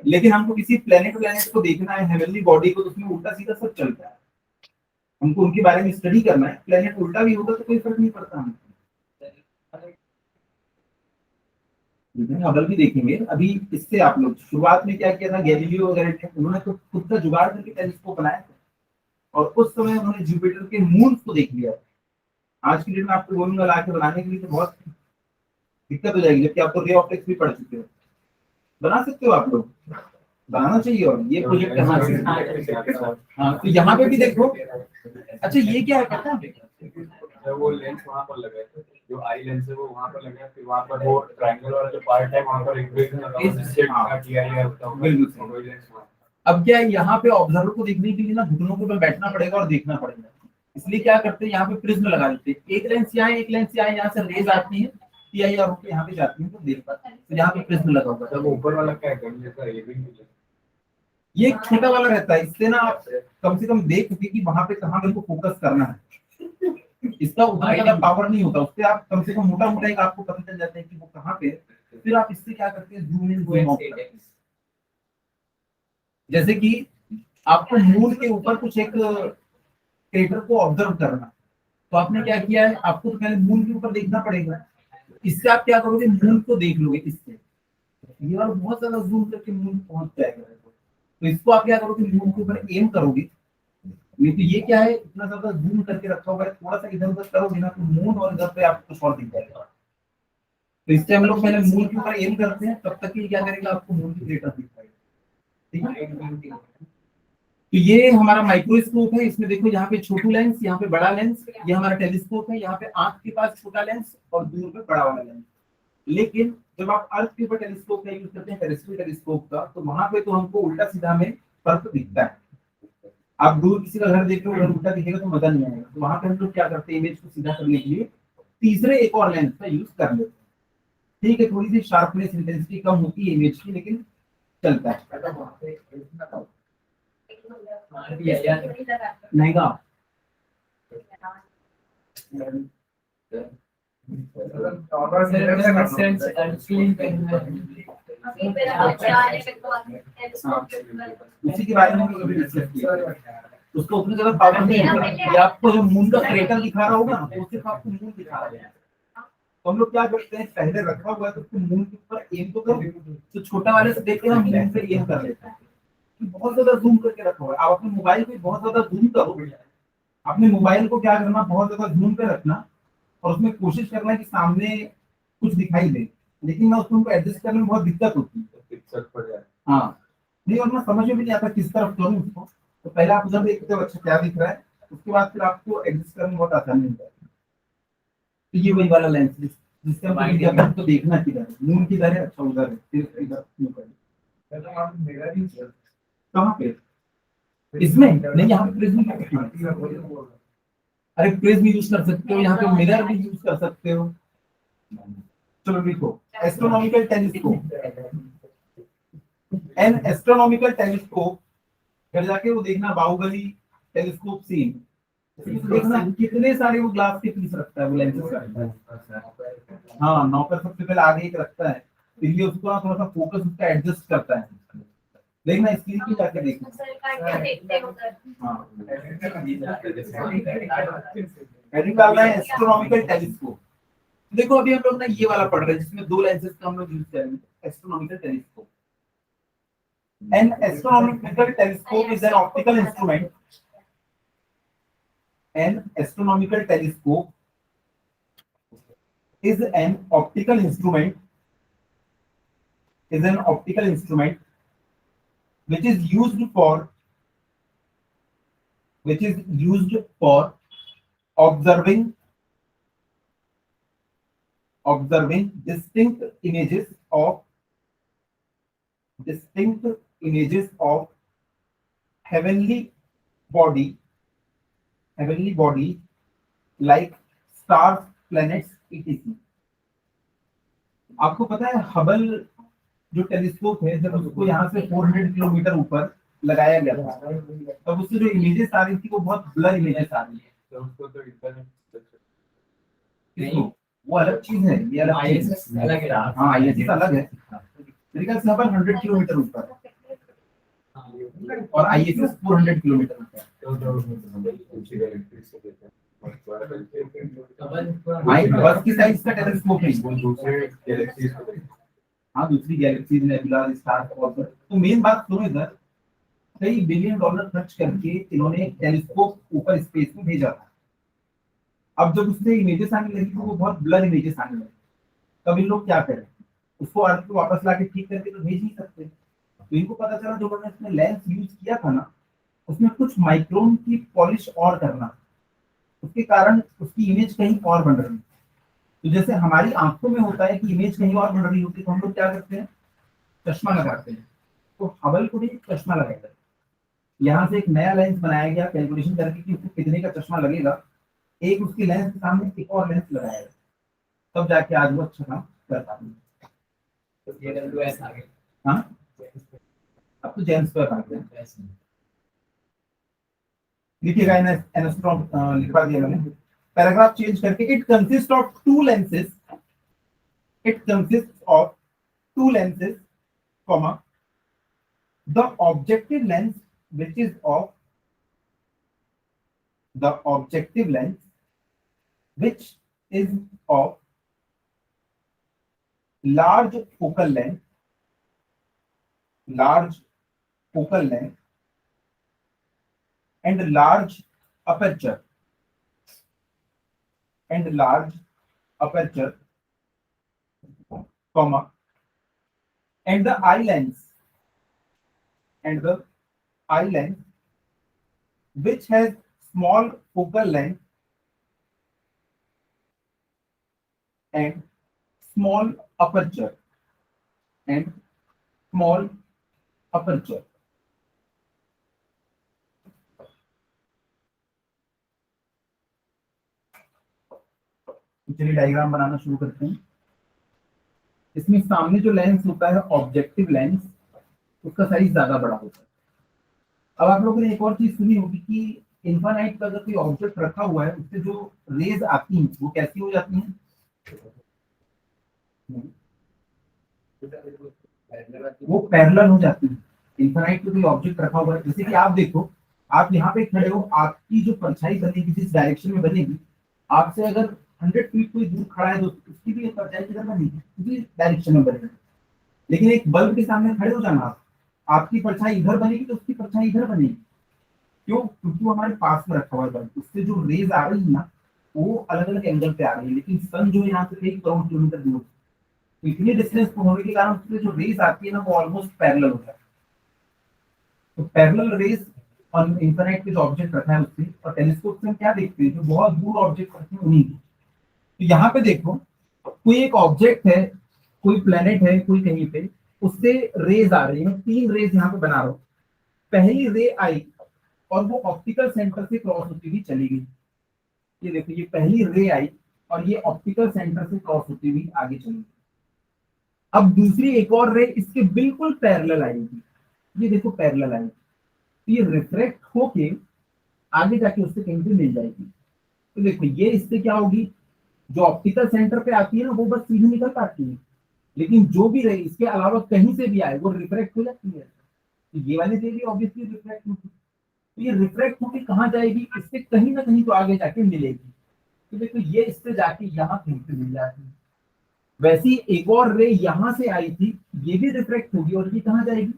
लेकिन हमको किसी प्लेनेट को देखना है, हेवनली बॉडी को, तो उसमें उल्टा सीधा सब चलता है। हमको उनके बारे में स्टडी करना है, प्लेनेट उल्टा भी होगा तो कोई फर्क नहीं पड़ता हमको। हबल भी देखेंगे अभी। इससे आप लोग शुरुआत में क्या किया था, गैलीलियो वगैरह थे, उन्होंने तो खुद का जुगाड़ करके टेलीस्कोप बनाया था, और उस समय उन्होंने जुपिटर के मून को देख लिया। आज की डेट में आपको मून ला के बनाने के लिए तो बहुत दिक्कत हो जाएगी, जबकि आपको रे ऑप्टिक्स भी पढ़ चुके हो। बना सकते हो आप लोग, बनाना चाहिए। और ये प्रोजेक्ट करना चाहिए। हाँ, तो यहाँ पे भी देखो। अच्छा ये क्या है पता है, वो लेंस वहां पर लगा है, जो आई लेंस है वो वहां पर लगा है, फिर वहां पर वो ट्रायंगल वाला जो पार्ट है वहां पर इक्वेशन लगा है, जिससे किया है बिल्कुल। अब क्या है, यहाँ पे ऑब्जर्वर को देखने के लिए ना घुटनों के ऊपर बैठना पड़ेगा और देखना पड़ेगा। इसलिए क्या करते हैं, यहाँ पे प्रिज्म लगा देते हैं, एक लेंस यहाँ, एक लेंस यहाँ, यहाँ से रेज आती है या यहाँ पे जाती है तो देख पाते हैं। तो यहाँ पे प्रिज्म लगा हुआ है। वो ऊपर वाला क्या है, गन जैसा, ये भी ये एक छोटा वाला रहता है, इससे ना आप कम से कम देख सके कि वहां पे कहाँ मेरे को फोकस करना है। इसका उतना ज्यादा पावर नहीं होता, उससे आप कम से कम मोटा मोटा एक आपको पता चल जाता है कि वो कहाँ पे। फिर आप इससे क्या करते हैं, जूम इन जूम आउट करते हैं। जैसे कि आपको मून के ऊपर कुछ एक क्रेटर को ऑब्जर्व करना, तो आपने क्या किया है, आपको तो पहले मून के ऊपर देखना पड़ेगा। इससे आप क्या करोगे, मून को देख लोगे इससे, ये और बहुत ज्यादा जूम करके मून पहुंच जाएगा। तो इसको आप क्या करोगे, मून के ऊपर एम करोगे। नहीं तो ये क्या है, इतना ज्यादा जूम करके रखा हुआ है, थोड़ा सा इधर उधर करोगे ना तो मून और इधर पे आपको कुछ और दिख जाएगा। तो इससे हम लोग पहले मून के ऊपर एम करते हैं, तब तक ये क्या करेगा, आपको मून की क्रेटर दिख पाएगा। ठीक है, तो ये हमारा माइक्रोस्कोप है। इसमें देखो यहाँ पे छोटू लेंस, यहाँ पे बड़ा लेंस, ये हमारा टेलीस्कोप है। यहाँ पे आंख के पास छोटा लेंस और दूर पे बड़ा वाला लेंस। लेकिन जब आप अर्थ के ऊपर टेलीस्कोप का यूज करते हैं, टेरेस्ट्रियल टेलीस्कोप का, तो वहां पे तो हमको उल्टा सीधा में फर्क दिखता है। आप दूर किसी का घर देख रहे हो, अगर उल्टा दिखेगा तो मजा नहीं आएगा। तो वहां पे हम लोग क्या करते हैं, इमेज को सीधा करने के लिए तीसरे एक और लेंस का यूज कर लेते हैं। ठीक है, थोड़ी सी शार्पनेस इंटेंसिटी कम होती है इमेज की, लेकिन चलता है। महंगा उसी के बारे में हम कभी डिस्कस किया। उसको उतनी ज्यादा पावर नहीं है कि आपको जो मून का क्रेटर दिखा रहा होगा ना, तो सिर्फ आपको मून दिखा रहा है। तो हम लोग क्या करते हैं, पहले रखा हुआ है तो उसको मून के ऊपर एम तो करो, तो छोटा वाले से देख के हम मून पे एम कर लेते हैं। बहुत ज्यादा जूम करके रखा हुआ है। आप अपने मोबाइल पे बहुत ज्यादा जूम करो, अपने मोबाइल को क्या करना, बहुत ज्यादा जूम पे रखना और उसमें कोशिश करना कि सामने कुछ दिखाई दे, लेकिन ना उसको एडजस्ट करने में बहुत दिक्कत होती है। दिक्कत पड़ जाए। हाँ, नहीं, और ना समझ में भी नहीं आता किस तरफ करूँ उसको। तो पहले आप उधर देखते हो अच्छा क्या दिख रहा है, उसके बाद फिर आपको एडजस्ट करने में बहुत आसानी होता है। तो ये वही वाला लेंस जिससे हम इंडिया को देखना किधर है, मून किधर है, अच्छा उधर है, फिर इधर कहाँ पे, इसमें नहीं, यहाँ पे प्रिज्म, अरे प्रिज्म यूज कर सकते हो, यहाँ पे मिरर भी यूज कर सकते हो। चलो लिखो, astronomical telescope, N astronomical telescope. फिर जाके वो देखना बाहुबली टेलीस्कोप सीन, देखना कितने सारे वो ग्लास के पीस रखता है वो लेंसेज का। हाँ, नॉकर सबसे पहले आगे एक रखता है, फिर ये उसको ना थोड़ा सा फोकस उसका एडजस्ट करता है। देखना स्क्रीन पे जाके देखना। हाँ, हेडिंग डालना है एस्ट्रोनॉमिकल टेलीस्कोप। देखो अभी हम लोग ना ये वाला पढ़ रहे हैं जिसमें दो लेंसेज का हम लोग यूज करेंगे, astronomical telescope. An astronomical telescope is an optical instrument. An astronomical telescope is an optical instrument. Is an optical instrument which is used for observing distinct images of heavenly body like stars, planets, etc. आपको पता है Hubble जो telescope है, जब उसको यहाँ से 400 kilometre ऊपर लगाया गया था, तब उससे जो इमेजेस आ रही थी वो बहुत ब्लर इमेजेस आ रही है। तो उसको तो इंटरनेट नहीं, वो अलग चीज है, ये अलग ISS अलग है। हाँ, ISS अलग है, मेरे ख्याल से हबल 100 किलोमीटर ऊपर और ISS 400 किलोमीटर ऊपर। बस की साइज का टेलीस्कोप है वो, दूसरे गैलेक्सीज को हाँ, दूसरी गैलेक्सीज, नेबुला, स्टार, तो मेन बात सुनो इधर, कई बिलियन डॉलर खर्च करके इन्होंने एक टेलीस्कोप ऊपर स्पेस में भेजा था। अब जब उससे इमेजेस आने लगी तो वो बहुत ब्लर इमेजेस आने लगी। तब इन लोग क्या करें, उसको अर्थ को वापस लाके ठीक करके तो भेज नहीं सकते। तो इनको पता चला जो उन्होंने उसमें लेंस यूज किया था ना, उसमें कुछ माइक्रोन की पॉलिश और करना, उसके कारण उसकी इमेज कहीं और बन रही है। तो जैसे हमारी आंखों में होता है कि इमेज कहीं और बन रही होती है, तो हम लोग क्या करते हैं, चश्मा लगाते हैं। तो हबल को भी चश्मा लगाया था। यहाँ से एक नया लेंस बनाया गया कैलकुलेशन करके कि उसको कितने का चश्मा लगेगा, एक उसकी लेंस के सामने एक और लेंस लगाया गया, तब जाके आज वो अच्छा काम कर पाते हैं। हाँ, अब तो जेम्स वेब आ गया। लिखिएगा एनास्ट्रॉन लिखवा दिया मैंने, पैराग्राफ चेंज करके, it consist of to lenses comma the objective lens which is of large focal length and large aperture comma and the eye lens which has small focal length and small aperture चलिए diagram बनाना शुरू करते हैं। इसमें सामने जो lens होता है objective lens, उसका साइज ज्यादा बड़ा होता है। अब आप लोगों ने एक और चीज सुनी होगी कि इन्फानाइट का अगर कोई ऑब्जेक्ट रखा हुआ है, उससे जो रेज आती हैं वो कैसी हो जाती हैं, वो पैरेलल हो जाती है। इनफाइनाइट पे कोई ऑब्जेक्ट रखा हुआ है, जैसे कि आप देखो, आप यहाँ पे खड़े हो, आपकी जो परछाई बनेगी जिस डायरेक्शन में बनेगी, आपसे अगर 100 फीट कोई दूर खड़ा है तो उसकी भी परछाई किधर बनेगी, उसी डायरेक्शन में बनेगी। लेकिन एक बल्ब के सामने खड़े हो जाना आप, आपकी परछाई इधर बनेगी तो उसकी परछाई इधर बनेगी। क्यों? क्योंकि वो हमारे पास में रखा हुआ है बल्ब, उससे जो रेज आ रही है ना, वो अलग अलग एंगल पे आ रही है। लेकिन सन जो है यहाँ से 1 करोड़ किलोमीटर दूर, तो इतनी डिस्टेंस पर होने के कारण उससे जो रेज आती है ना, वो ऑलमोस्ट पैरेलल होता है। तो पैरेलल रेज ऑन इंफिनिट पे जो ऑब्जेक्ट रखा है उससे, और टेलीस्कोप से हम क्या देखते हैं, जो बहुत दूर ऑब्जेक्ट रखे हैं उन्हीं की। तो यहाँ पे देखो, कोई एक ऑब्जेक्ट है, कोई प्लेनेट है, कोई कहीं पे, उससे रेज आ रही है। मैं 3 रेज यहाँ पे बना रहा हूँ। पहली रे आई और वो ऑप्टिकल सेंटर से क्रॉस होती हुई चली गई। ये देखो, ये पहली रे आई और ये ऑप्टिकल सेंटर से क्रॉस होती हुई आगे चली गई। अब दूसरी एक और रे इसके बिल्कुल पैरेलल आएगी। ये देखो पैरेलल आएगी, तो ये रिफ्रैक्ट होके आगे जाके उससे कहीं पे मिल जाएगी। तो देखो, ये इससे क्या होगी, जो ऑप्टिकल सेंटर पे आती है ना, वो बस सीधे निकल पाती है। लेकिन जो भी रे इसके अलावा कहीं से भी आए, वो रिफ्रैक्ट हो जाती है। तो ये वाली रे भी ऑब्वियसली रिफ्रैक्ट होगी। तो ये रिफ्रैक्ट होके कहाँ जाएगी, इससे कहीं ना कहीं तो आगे जाके मिलेगी। तो देखो, ये इससे जाके यहाँ कहीं पे मिल जाती है। वैसी एक और रे यहाँ से आई थी, ये भी रिफ्रैक्ट होगी और ये कहाँ जाएगी,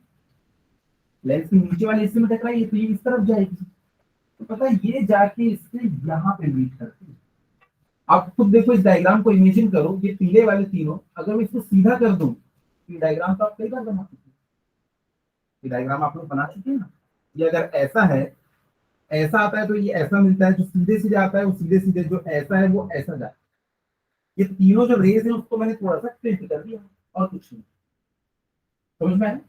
लेंस के नीचे वाले हिस्से में टकराई, तो ये इस तरफ जाएगी। तो पता है, ये जाके इससे यहाँ पे मीट करती है। आप खुद देखो, इस डायग्राम को इमेजिन करो, ये पीले वाले तीनों, अगर मैं इसको सीधा कर दूं, ये डायग्राम तो आप कई बार बना चुके हैं, ये डायग्राम आप लोग बना चुके हैं ना। ये अगर ऐसा है, ऐसा आता है तो ये ऐसा मिलता है, जो सीधे सीधे आता है वो सीधे सीधे, जो ऐसा है वो ऐसा जाता है। ये तीनों जो रेज है उसको मैंने थोड़ा सा टिल्ट कर दिया और कुछ नहीं। समझ में आया?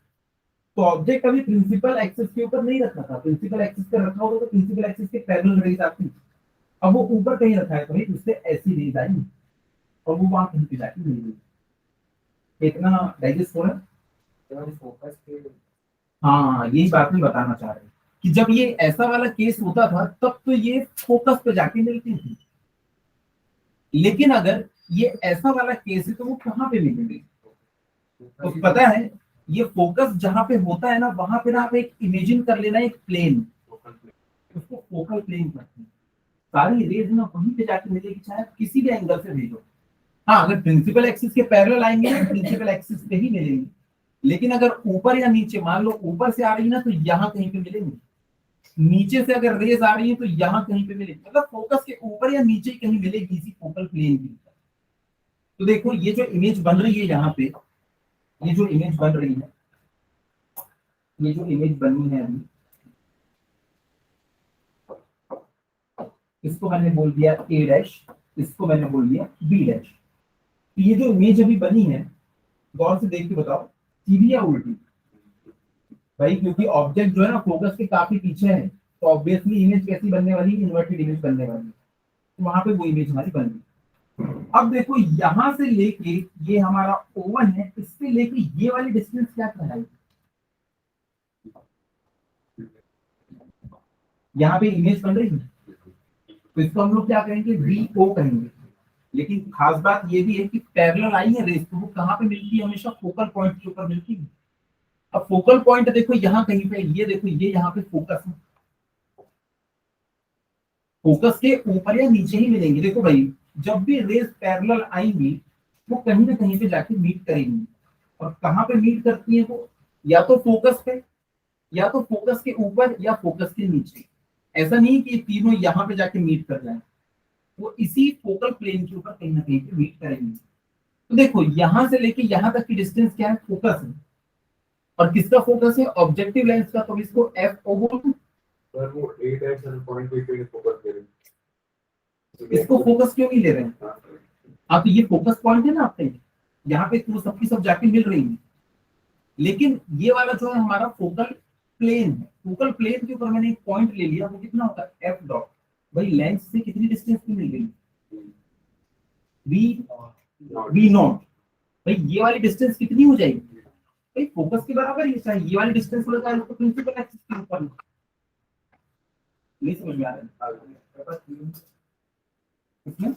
तो ऑब्जेक्ट अभी प्रिंसिपल एक्सिस के ऊपर नहीं रखा था, प्रिंसिपल एक्सिस पे रखा होगा तो प्रिंसिपल एक्सिस के पैरेलल रेज आती। अब वो ऊपर कहीं रखा है तो भाई उससे ऐसी रेज आई और वो वहां कहीं पे जाके मिल गई। इतना डाइजेस्ट हो रहा है? फोकस के हाँ, यही बात मैं बताना चाह रहा हूँ कि जब ये ऐसा वाला केस होता था तब तो ये फोकस पे जाके मिलती थी। लेकिन अगर ये ऐसा वाला केस है तो वो कहाँ पे मिलेंगे? तो पता है, ये फोकस जहां पे होता है ना, वहां पे ना आप एक इमेजिन कर लेना, एक प्लेन, उसको फोकल प्लेन कहते हैं। सारी रेज ना वहीं पे जाके मिलेगी, चाहे आप किसी भी एंगल से भेजो। हाँ, अगर प्रिंसिपल एक्सिस के पैरेलल आएंगे ना, प्रिंसिपल एक्सिस पे ही मिलेंगे। लेकिन अगर ऊपर या नीचे, मान लो ऊपर से आ रही है ना, तो यहाँ कहीं पे मिलेंगे। नीचे से अगर रेज आ रही है तो यहाँ कहीं पे मिलेगी, मतलब फोकस के ऊपर या नीचे कहीं मिलेगी इसी फोकल प्लेन की। तो देखो, ये जो इमेज बन रही है यहाँ पे, ये जो इमेज बन रही है, ये जो इमेज बनी है अभी, इसको मैंने बोल दिया ए डैश, इसको मैंने बोल दिया बी डैश। तो ये जो इमेज अभी बनी है, गौर से देख के बताओ, सीधी या उल्टी? भाई, क्योंकि ऑब्जेक्ट जो है ना फोकस के काफी पीछे है, तो ऑब्वियसली इमेज कैसी बनने वाली है, इन्वर्टेड इमेज बनने वाली है। तो वहां पे वो इमेज हमारी बन गई। अब देखो, यहां से लेके ये हमारा ओवन है, इससे लेके ये वाली डिस्टेंस क्या कहलाएगी? यहाँ पे इमेज बन रही है, तो इसको हम लोग क्या कहेंगे, वी ओ कहेंगे। लेकिन खास बात ये भी है कि पैरेलल आई है रेस, तो वो कहाँ पे मिलती है, हमेशा फोकल पॉइंट के ऊपर मिलती है। अब फोकल पॉइंट देखो यहाँ कहीं पे, ये देखो, ये यहाँ पे फोकस है। फोकस के ऊपर या नीचे ही मिलेंगे। देखो भाई, जब भी रेस पैरेलल आएंगी, वो कहीं ना कहीं पे जाके मीट करेंगी। और कहाँ पे मीट करती है वो, या तो फोकस पे, या तो फोकस के ऊपर, या फोकस के नीचे। ऐसा नहीं कि तीनों यहाँ पे जाके मीट कर जाए, वो इसी फोकल प्लेन के ऊपर कहीं ना कहीं पे मीट करेंगे। तो देखो, यहां से लेके यहां तक की डिस्टेंस क्या है, फोकस है। और किसका फोकस है, ऑब्जेक्टिव लेंस का, तो इसको एफ ओ बोल दूं। सर वो 8 है सर, पॉइंट पे फोकस करें। इसको फोकस क्यों नहीं ले रहे हैं? हाँ, तो ये फोकस पॉइंट है ना आपके, यहाँ पे तो सबकी सब जाके मिल रही है। लेकिन ये वाला जो है हमारा फोकल प्लेन है, फोकल प्लेन के ऊपर मैंने एक पॉइंट ले लिया, वो कितना होता है, एफ डॉट। भाई, लेंस से कितनी डिस्टेंस की मिल गई, वी वी नॉट। भाई, ये वाली डिस्टेंस कितनी हो जाएगी, भाई फोकस के बराबर ही, चाहे ये वाली डिस्टेंस हो जाए तो प्रिंसिपल एक्सिस के ऊपर। नहीं समझ में आ रहा है इसमें?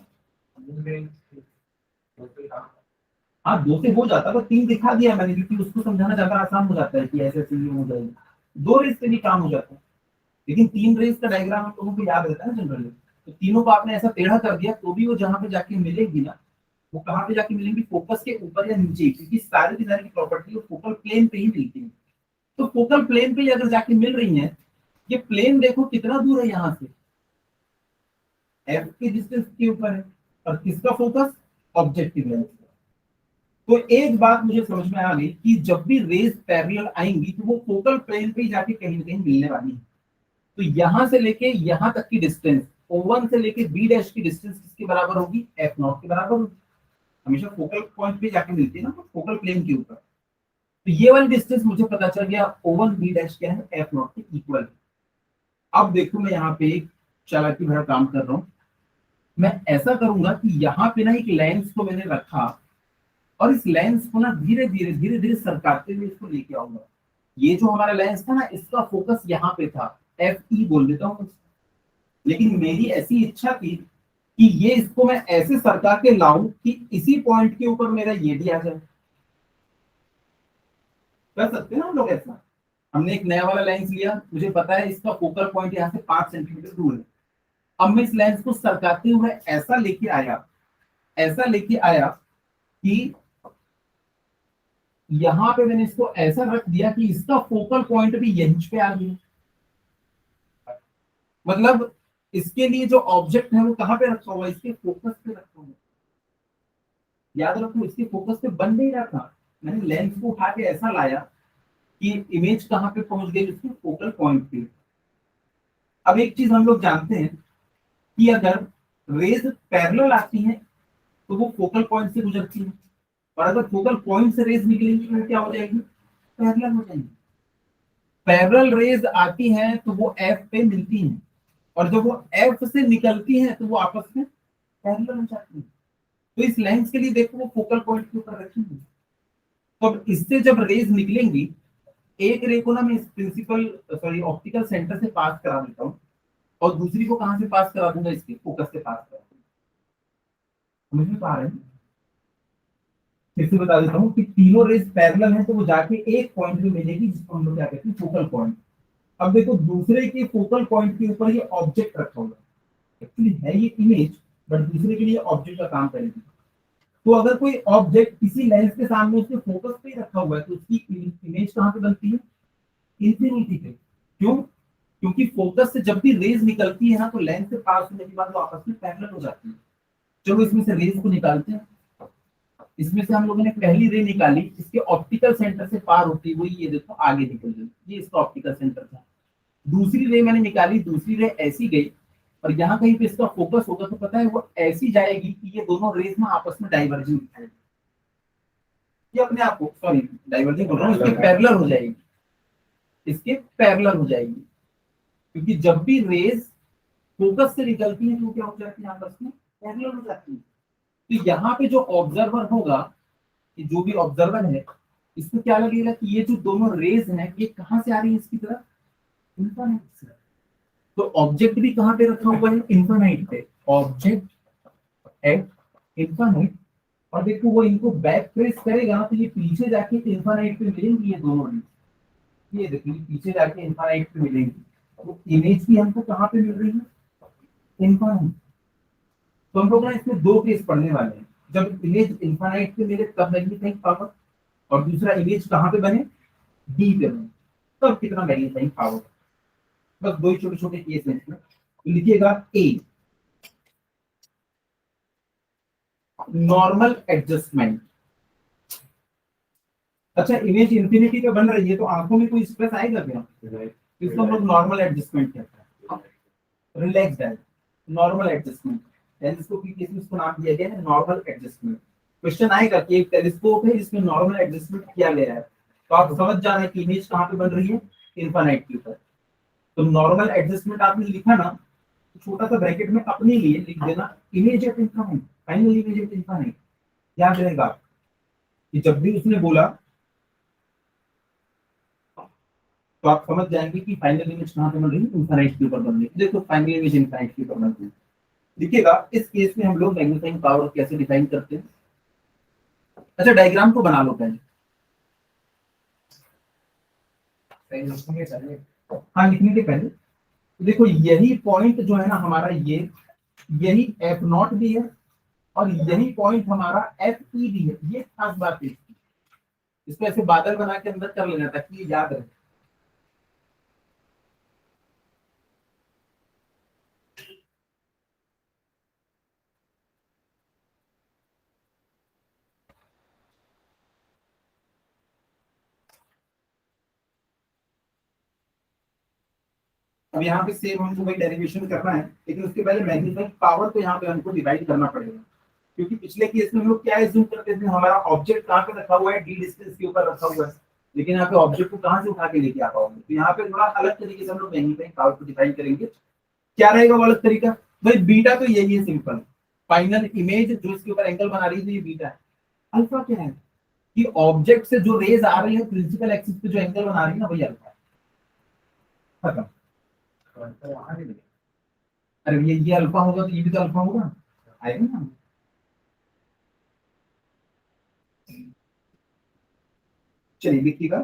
हाँ 2 से हो जाता, तो 3 दिखा दिया मैंने, क्योंकि उसको समझाना ज्यादा आसान हो जाता है कि ऐसे ऐसे ये हो जाएगा, 2 रेस से भी काम हो जाता है। लेकिन 3 रेस का डायग्राम हम लोगों को याद रहता है ना जनरली, तो तीनों को आपने ऐसा टेढ़ा कर दिया तो भी वो जहां पे जाके मिलेगी ना, वो कहाँ पे जाके मिलेंगी, फोकस के ऊपर या नीचे, क्योंकि सारी की सारी प्रॉपर्टी फोकल प्लेन पे ही मिलती है। तो फोकल प्लेन पे ही अगर जाके मिल रही है, ये प्लेन देखो कितना दूर है यहाँ से, एफ के डिस्टेंस के ऊपर है, और किसका फोकस, ऑब्जेक्टिव लेंस। तो एक बात मुझे समझ में आ गई कि जब भी रेज पैरेलल आएंगी तो वो फोकल प्लेन पे ही जाके कहीं ना कहीं मिलने वाली है। तो यहां से लेके यहां तक की डिस्टेंस, O1 से लेके B डैश की डिस्टेंस किसके बराबर होगी, F नॉट के बराबर होगी। हमेशा फोकल पॉइंट पे जाके मिलती है ना, फोकल प्लेन के ऊपर। तो ये वाली डिस्टेंस मुझे पता चल गया, O1 B डैश क्या है, F नॉट के इक्वल है। अब देखो मैं यहाँ पे एक चालाकी भरा काम कर रहा हूँ, मैं ऐसा करूंगा कि यहाँ पे ना एक लेंस को मैंने रखा, और इस लेंस को ना धीरे धीरे धीरे धीरे सरकाते हुए इसको लेके आऊंगा। ये जो हमारा लेंस था ना, इसका फोकस यहाँ पे था, FE बोल देता हूँ। लेकिन मेरी ऐसी इच्छा थी कि ये इसको मैं ऐसे सरका के लाऊं कि इसी पॉइंट के ऊपर मेरा ये भी आ जाए। कर सकते हैं ना हम लोग ऐसा। हमने एक नया वाला लेंस लिया, मुझे पता है इसका फोकल पॉइंट यहाँ से 5 सेंटीमीटर दूर है। अब मैं इस लेंस को सरकाते हुए ऐसा लेके आया कि यहां पे मैंने इसको ऐसा रख दिया कि इसका फोकल पॉइंट भी यहीं पे आ गया। मतलब इसके लिए जो ऑब्जेक्ट है वो कहां पे रखा हुआ है, इसके फोकस पे रखा हुआ है। याद रखो इसके फोकस पे बन नहीं रहा था, मैंने लेंस को उठा के ऐसा लाया कि इमेज कहां पे पहुंच गई, उसके फोकल पॉइंट पे। अब एक चीज हम लोग जानते हैं कि अगर रेज पैरेलल आती है तो वो फोकल पॉइंट से गुजरती है, और अगर फोकल पॉइंट से रेज निकलेंगी तो क्या हो जाएगी, पैरेलल हो जाएंगी। पैरेलल रेज आती हैं तो वो एफ पे मिलती हैं, और जब वो एफ से निकलती हैं तो वो आपस में पैरेलल हो जाती हैं। तो इस लेंस के लिए देखो वो फोकल पॉइंट के ऊपर रखेंगे, तो अब इससे जब रेज निकलेंगी, एक रे को ना मैं प्रिंसिपल सॉरी ऑप्टिकल सेंटर से पास करा देता हूँ, और दूसरी को कहां से पास करा दूंगा, इसके फोकस से पास करा दूंगा। समझ में पा रहे हैं। फिर से बता देता हूँ कि तीनों रेज पैरेलल हैं तो वो जाके एक पॉइंट में मिलेगी जिसको हम लोग क्या कहते हैं, फोकल पॉइंट। अब देखो दूसरे के फोकल पॉइंट के ऊपर ये ऑब्जेक्ट रखा होगा, एक्चुअली है ये इमेज, बट दूसरे के लिए ऑब्जेक्ट का काम करेगी। तो अगर कोई ऑब्जेक्ट किसी लेंस के सामने उसके फोकस पे ही रखा हुआ है तो उसकी इमेज कहाँ पे बनती है, इंफिनिटी पे। क्यों, क्योंकि फोकस से जब भी रेज निकलती है ना तो लेंस से पास होने के बाद वो आपस में पैरेलल हो जाती है। चलो इसमें से रेज को निकालते हैं। इसमें से हम लोगों ने पहली रे निकाली, इसके ऑप्टिकल सेंटर से पार होती हुई ये देखो आगे निकल गई, ये इसका ऑप्टिकल सेंटर था। दूसरी रे मैंने निकाली, दूसरी रे ऐसी गई, और यहाँ कहीं पे इसका फोकस होगा तो पता है वो ऐसी जाएगी कि ये दोनों रेज में आपस में डाइवर्जिंग दिखाएगी, ये अपने आप को सॉरी डाइवर्जिंग बोल रहा हूँ, इसके पैरेलल हो जाएगी, इसके पैरेलल हो जाएगी। क्योंकि जब भी रेज फोकस से निकलती है तो क्या हो जाती है, आपस में पैरेलल हो जाती है। तो यहाँ पे जो ऑब्जर्वर होगा, कि जो भी ऑब्जर्वर है, इसको क्या लगेगा कि ये जो दोनों रेज हैं ये कहाँ से आ रही है, इसकी तरफ इंफिनिट से। तो ऑब्जेक्ट भी कहाँ पे रखा हुआ है, इंफिनिट पे, ऑब्जेक्ट एट इंफिनिट। और देखो वो इनको बैक प्रेस करेगा तो ये पीछे जाके इंफिनिट पे मिलेंगी ये दोनों रेज, ये देखिए पीछे जाके इंफिनिट पे मिलेंगी। तो इमेज भी हमको कहाँ पे मिल रही है, इंफिनिट। तो हम लोग ना इसमें 2 केस पढ़ने वाले हैं, जब इमेज इंफिनिट पे मिले तब मैग्नीफाइंग पावर, और दूसरा इमेज कहाँ पे बने, डी पे बने तब कितना मैग्नीफाइंग पावर। बस 2 ही छोटे छोटे केस हैं इसमें। तो लिखिएगा ए, नॉर्मल एडजस्टमेंट। अच्छा इमेज इंफिनिटी पे बन रही है तो आंखों में कोई स्ट्रेस आएगा क्या, इसको हम लोग नॉर्मल एडजस्टमेंट कहते हैं, रिलैक्स्ड है, नॉर्मल एडजस्टमेंट। टेलीस्कोप की केस में इसको नाम दिया गया है नॉर्मल एडजस्टमेंट। क्वेश्चन आएगा कि एक टेलीस्कोप है जिसमें नॉर्मल एडजस्टमेंट किया गया है, तो आप समझ जाना कि इमेज कहाँ पे बन रही है, इनफिनिट के ऊपर। तो नॉर्मल एडजस्टमेंट आपने लिखा ना, तो छोटा सा ब्रैकेट में अपने लिए लिख देना image at infinite, final image at infinite. याद रहेगा कि जब भी उसने बोला तो आप समझ जाएंगे कि फाइनल इमेज कहाँ पे बन रही है, इनफिनिट के ऊपर बन रही है। देखो फाइनल इमेज इनफिनिट के ऊपर बन रही है। देखिएगा इस केस में हम लोग मैग्नीफाइंग पावर कैसे डिफाइन करते हैं। अच्छा डायग्राम को बना लो पहले। सही लिखेंगे चलिए। हाँ लिखने के पहले तो देखो यही पॉइंट जो है ना हमारा ये, यही एफ नॉट भी है और यही पॉइंट हमारा एफ ई भी है। ये खास बात है इसकी। इसको ऐसे बादल बना के अंदर कर लेना ताकि ये याद रहे। अब यहाँ पे सेम हमको वही डेरिवेशन करना है, लेकिन उसके पहले मैग्नीफाइंग पावर को यहाँ पे हमको डिवाइड करना पड़ेगा, क्योंकि पिछले केस में हम लोग क्या एज्यूम करते थे, हमारा ऑब्जेक्ट कहाँ पे रखा हुआ है, डी डिस्टेंस के ऊपर रखा हुआ है, लेकिन यहाँ पे ऑब्जेक्ट को कहाँ से उठा के लेके आ पाओगे। तो यहाँ पे थोड़ा अलग तरीके से हम लोग मैग्नीफाइंग पावर को डिफाइन करेंगे। क्या रहेगा वो अलग तरीका? भाई बीटा तो यही है सिंपल, फाइनल इमेज जो इसके ऊपर एंगल बना रही है तो ये बीटा है। अल्फा क्या है कि ऑब्जेक्ट से जो रेज आ रही है प्रिंसिपल एक्सिस पे जो एंगल बना रही है ना वही अल्फा है। खत्म। अरे ये अल्फा होगा तो ये भी तो अल्फा होगा, आएगा ना। चलिए लिखिएगा।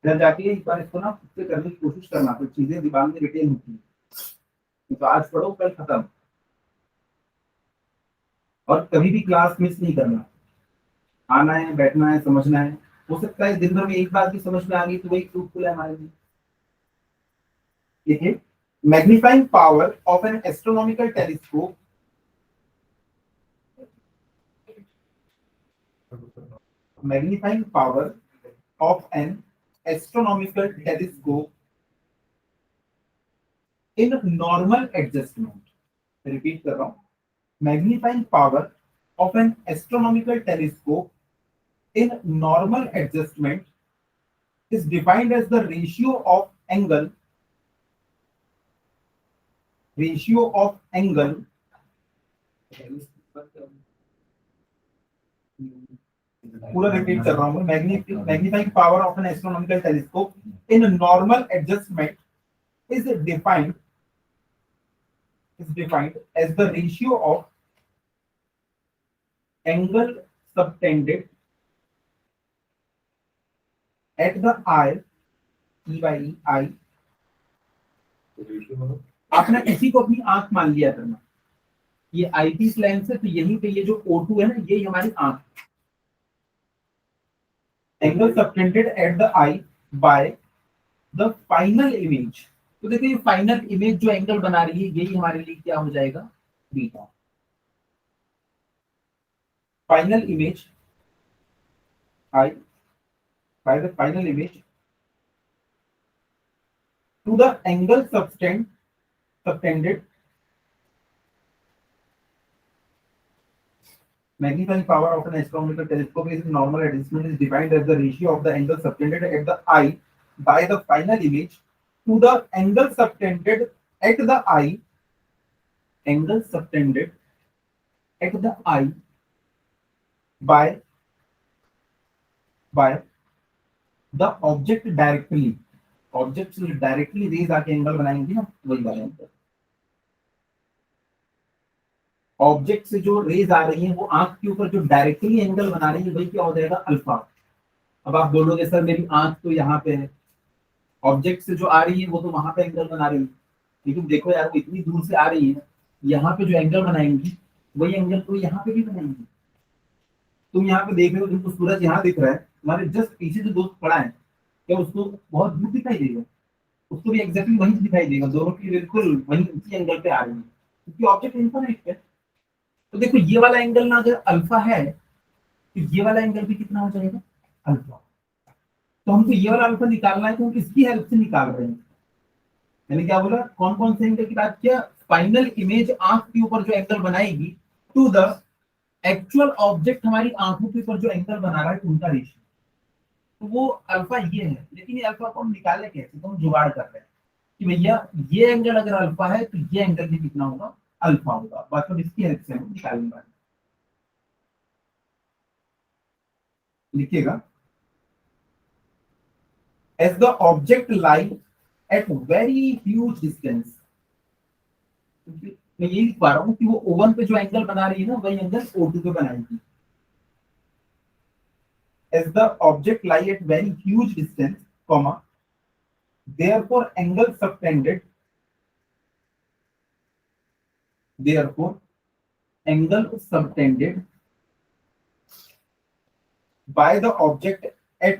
घर जाके एक बार इसको ना खुद से करने की कोशिश करना, तो चीजें दिमाग में रिटेन होती है। तो आज पढ़ो कल खत्म, और कभी भी क्लास मिस नहीं करना। आना है, बैठना है, समझना है। हो सकता है दिन भर में एक बार भी समझ में आ गई तो वही फ्रूटफुल है हमारे लिए। देखिए, magnifying power of N astronomical telescope, magnifying power of N astronomical telescope in normal adjustment. Repeat कर रहा हूं, magnifying power of N astronomical telescope in normal adjustment is defined as the ratio of angle पूरा repeat कर रहा हूँ। Magnifying power of N astronomical telescope in normal adjustment is defined as the ratio of angle subtended at the eye, E by E, eye। आपने इसी को अपनी आंख मान लिया करना, ये आईपीस लेंस है तो यहीं पे ये जो O2 है ना ये हमारी आंख। Angle subtended at the I by the final image. तो देखिए ये फाइनल इमेज जो एंगल बना रही है यही हमारे लिए क्या हो जाएगा, बीटा। Final image I by the final image to the angle subtended magnifying power of an astronomical telescope is normal adjustment is defined as the ratio of the angle subtended at the eye by the final image to the angle subtended at the eye, angle subtended at the eye by the object directly। Object से directly raise आके angle बनाएंगे ना वही वाला angle. Object से जो raise आ रही है वो आंख के ऊपर जो डायरेक्टली एंगल बना रही है वही क्या हो जाएगा, अल्फा। अब आप बोलोगे सर मेरी आंख तो यहाँ पे है, ऑब्जेक्ट से जो आ रही है वो तो वहां पे एंगल बना रही है, लेकिन देखो यार वो इतनी दूर से आ रही है, यहाँ पे जो एंगल बनाएंगी वही एंगल तो यहाँ पे भी बनाएंगी। तुम यहाँ पे देख रहे हो, तुमको सूरज यहाँ दिख रहा है, तुम्हारे जस्ट पीछे जो दोस्त खड़ा है क्या उसको बहुत दूर दिखाई देगा? उसको भी एग्जैक्टली वही दिखाई देगा, दोनों की बिल्कुल वही उसी एंगल पे आ रही है, क्योंकि ऑब्जेक्ट इन्फिनिट है। तो देखो ये वाला एंगल ना अगर अल्फा है तो ये वाला एंगल भी कितना हो जाएगा, अल्फा। तो हमको ये वाला अल्फा निकालना है तो हम किसकी हेल्प से निकाल रहे हैं, मैंने क्या बोला, कौन कौन से एंगल की बात किया, फाइनल इमेज आंख के ऊपर जो एंगल बनाएगी टू द एक्चुअल ऑब्जेक्ट हमारी आंखों के ऊपर जो एंगल बना रहा है उनका रेशियो। तो वो अल्फा ये है, लेकिन ये अल्फा को हम निकाले कैसे, तो हम जुगाड़ कर रहे हैं कि भैया ये एंगल अगर अल्फा है तो ये एंगल भी कितना होगा, अल्फा होगा। बस अब इसकी हेल्प से हम निकालने वाले। लिखिएगा, as the object lies at very huge distance. मैं यही लिख पा रहा हूँ कि वो O1 पे जो एंगल बना रही है ना वही एंगल O2 पे बनाएगी. As the object lie at very huge distance, comma, therefore angle subtended by the object at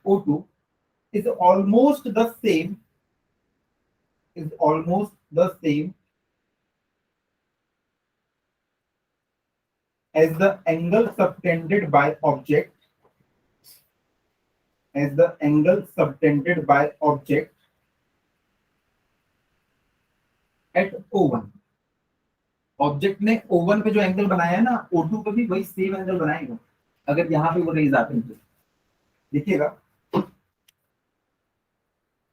O2 is almost the same as the angle subtended by object at O1. Object ने O1 पे जो angle बनाया है ना O2 पे भी वही same angle बनाएगा अगर यहाँ पे वो रेज आते हैं तो. देखिएगा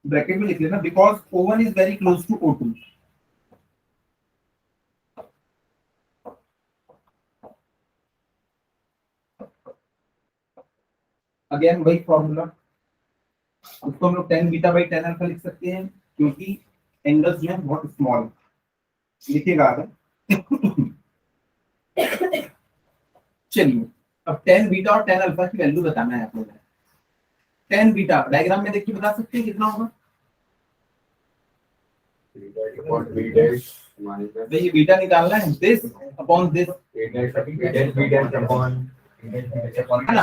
ब्रैकेट में लिख लेना because O1 is very close to O2. Again वही फॉर्मूला, उसको हम लोग tan beta by tan alpha लिख सकते हैं क्योंकि एंगल्स जो है बहुत स्मॉल. लिखिएगा आगे. चलिए अब tan बीटा और tan अल्फा की वैल्यू बताना है आप लोगों को. tan बीटा डायग्राम में देखिए बता सकते हैं कितना होगा. ये बीटा निकालना है दिस अपॉन दिस है ना,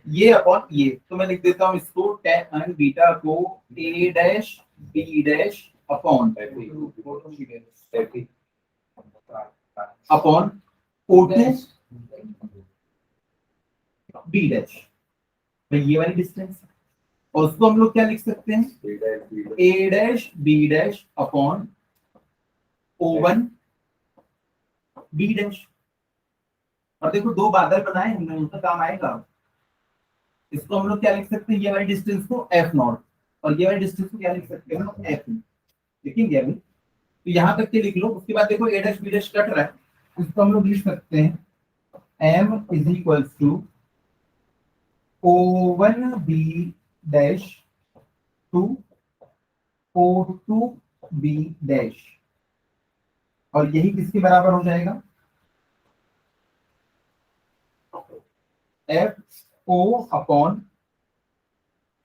ये अपॉन ये. तो मैं लिख देता हूँ इसको tan बीटा को a dash b dash upon O2 b dash. ये वाली डिस्टेंस और उसको हम लोग क्या लिख सकते हैं a dash b dash upon O1 b dash. और देखो दो बादल बनाए हमने उनका काम आएगा. इसको हम लोग क्या लिख सकते हैं ये वाली डिस्टेंस को f नॉट और ये वाली डिस्टेंस को क्या लिख सकते हैं हम f. लिखेंगे अभी तो यहाँ तक के लिख लो. उसके बाद देखो a dash b dash cut रहा है इसको हम लोग लिख सकते हैं m is equals to O1 b dash to O2 b dash. और यही किसके बराबर हो जाएगा F O upon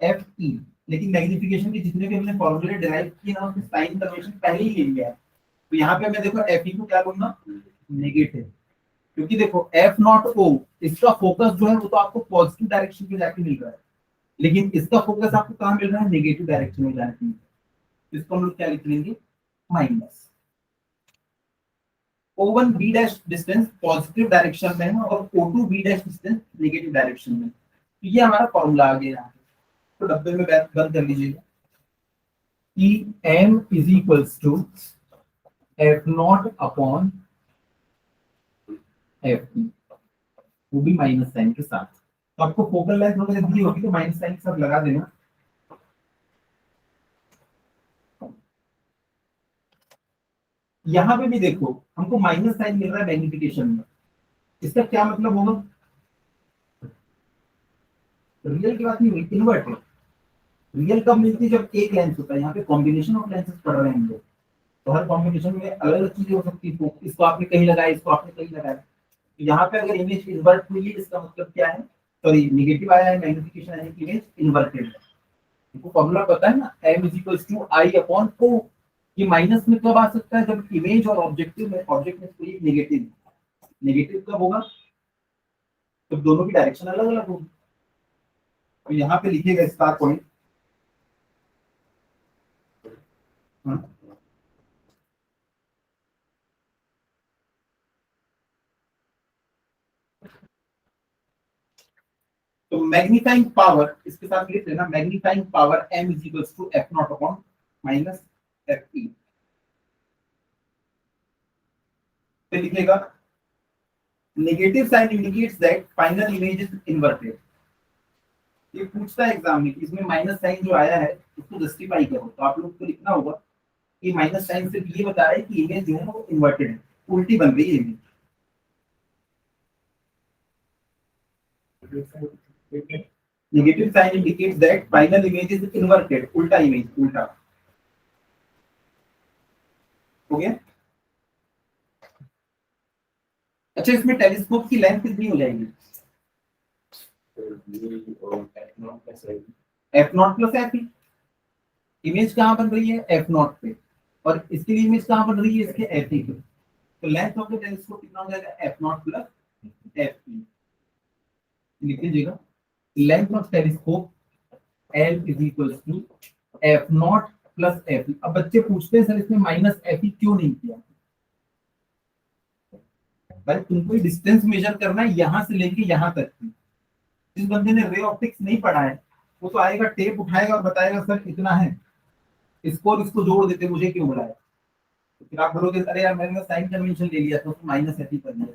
F E. लेकिन मैग्निफिकेशन के जितने भी हमने फॉर्मूले डिराइव किए ना उसके साइन कन्वेंशन पहले ही ले लिया है. तो यहाँ पे मैं देखो एफ ई को क्या लूंगा नेगेटिव क्योंकि देखो एफ नॉट ओ इसका फोकस जो है वो तो आपको पॉजिटिव डायरेक्शन में जाके मिल रहा है लेकिन इसका फोकस आपको कहाँ मिल रहा है नेगेटिव डायरेक्शन में जाके. इसको हम लोग क्या लिख लेंगे minus. O1 b dash distance positive direction में है और O2 b dash distance negative direction में. तो ये हमारा फॉर्मूला आ गया. तो डब्बे में बंद कर लीजिएगा कि m is equals to f naught upon f वो भी माइनस साइन के साथ. तो आपको फोकल लेंथ वगैरह दी होगी तो माइनस साइन के साथ लगा देना. यहाँ पे भी देखो हमको माइनस साइन मिल रहा है मैग्निफिकेशन में. इसका क्या मतलब होगा रियल की बात नहीं हुई इन्वर्ट है. रियल कब मिलती है जब एक लेंस होता है. यहाँ पे कॉम्बिनेशन ऑफ लेंसेज पढ़ रहे हैं हम लोग तो हर कॉम्बिनेशन में अलग अलग चीजें हो सकती है. इसको आपने कहीं लगाया इसको आपने कहीं लगाया. तो यहाँ पे अगर इमेज इन्वर्ट हुई है इसका मतलब क्या है सॉरी नेगेटिव आया है मैग्निफिकेशन यानी कि इमेज इन्वर्टेड है. आपको फॉर्मूला पता है ना m is equals to i upon o. ये माइनस में कब आ सकता है जब इमेज और ऑब्जेक्टिव में ऑब्जेक्ट में कोई नेगेटिव. नेगेटिव कब होगा जब दोनों की डायरेक्शन अलग अलग होगी. तो यहाँ पे लिखिएगा स्टार पॉइंट. तो मैग्नीफाइंग पावर इसके साथ लिख लेना magnifying power m is equals to f naught upon minus f e. फिर लिखिएगा negative sign indicates that final image is inverted. ये पूछता है एग्जाम में कि इसमें माइनस साइन जो आया है उसको जस्टिफाई करो. तो आप लोग को लिखना होगा कि माइनस साइन सिर्फ ये बता रहा है कि इमेज जो है वो इन्वर्टेड है उल्टी बन गई है image. Negative sign indicates that final image is inverted, उल्टा इमेज, उल्टा। हो गया। अच्छा, इसमें टेलीस्कोप की लेंथ कितनी हो जाएगी? F naught plus F. Image कहाँ बन रही है? एफ नॉट पे, और इसके लिए इमेज कहाँ बन रही है? इसके एफ पे। तो लेंथ ऑफ द टेलीस्कोप कितना हो जाएगा? F naught plus F. लिख लीजिएगा, length of telescope L is equal to F naught plus F. अब बच्चे पूछते हैं सर इसमें माइनस एफ क्यों नहीं किया? भाई तुमको डिस्टेंस मेजर करना है यहां से लेके यहां तक की। जिस बंदे ने रे ऑप्टिक्स नहीं पढ़ा है वो तो आएगा, टेप उठाएगा और बताएगा सर इतना है, इसको और इसको जोड़ देते, मुझे क्यों बुलाया? तो फिर आप बोलोगे अरे यार मैंने साइन कन्वेंशन ले लिया तो माइनस एफ कर दिया।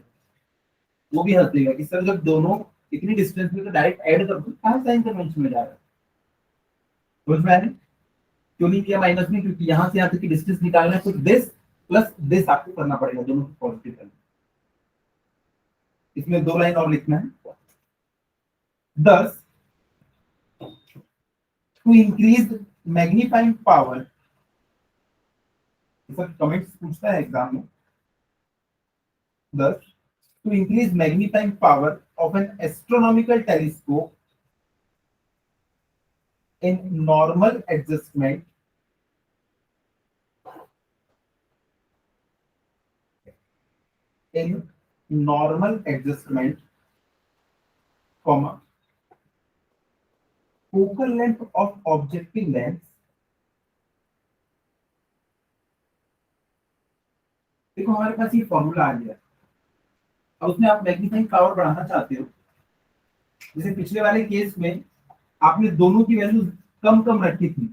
वो भी हंस देगा कि सर जब दोनों इतनी डिस्टेंस में तो डायरेक्ट ऐड कर दो, कहाँ साइन कन्वेंशन में जा रहा है? समझ में आ रही? क्यों नहीं किया माइनस में? क्योंकि यहाँ से यहाँ तक की डिस्टेंस निकालना है तो दिस प्लस दिस आपको करना पड़ेगा, दोनों को पॉजिटिव करना। इसमें 2 लाइन और लिखना है। Thus, to increase magnifying power, sir comments पूछता है एग्जाम में। Thus, to increase magnifying power of an astronomical telescope in normal adjustment, comma, focal length of objective lens, देखो हमारे पास ये फॉर्मूला आ गया। अब उसमें आप मैग्नीफाइंग पावर बढ़ाना चाहते हो, जैसे पिछले वाले केस में आपने दोनों की वैल्यू कम कम रखी थी,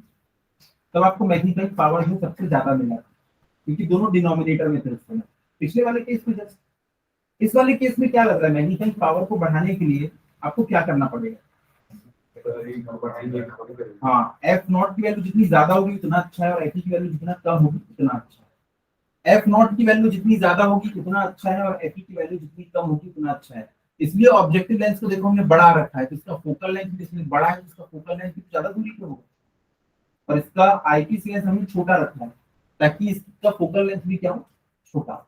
तब आपको मैग्नीफाइंग पावर जो सबसे ज्यादा मिला, क्योंकि दोनों डिनोमिनेटर में थे। पिछले वाले केस में जस्ट, इस वाले केस में क्या लग रहा है? मैग्नीफाइंग पावर को बढ़ाने के लिए आपको क्या करना पड़ेगा? हाँ, एफ नॉट की वैल्यू जितनी ज्यादा होगी उतना अच्छा है, और एफ की वैल्यू जितना कम होगी उतना अच्छा है। एफ नॉट की वैल्यू जितनी ज्यादा होगी उतना अच्छा है, और एफ की वैल्यू जितनी कम होगी उतना अच्छा है। इसलिए ऑब्जेक्टिव लेंस को देखो हमने बड़ा रखा है, तो इसका फोकल लेंथ इसलिए बड़ा है, इसका फोकल लेंथ ज्यादा दूरी पे होगा, और इसका आईपीस लेंस हमने छोटा रखा है ताकि इसका फोकल लेंथ भी क्या हो? छोटा।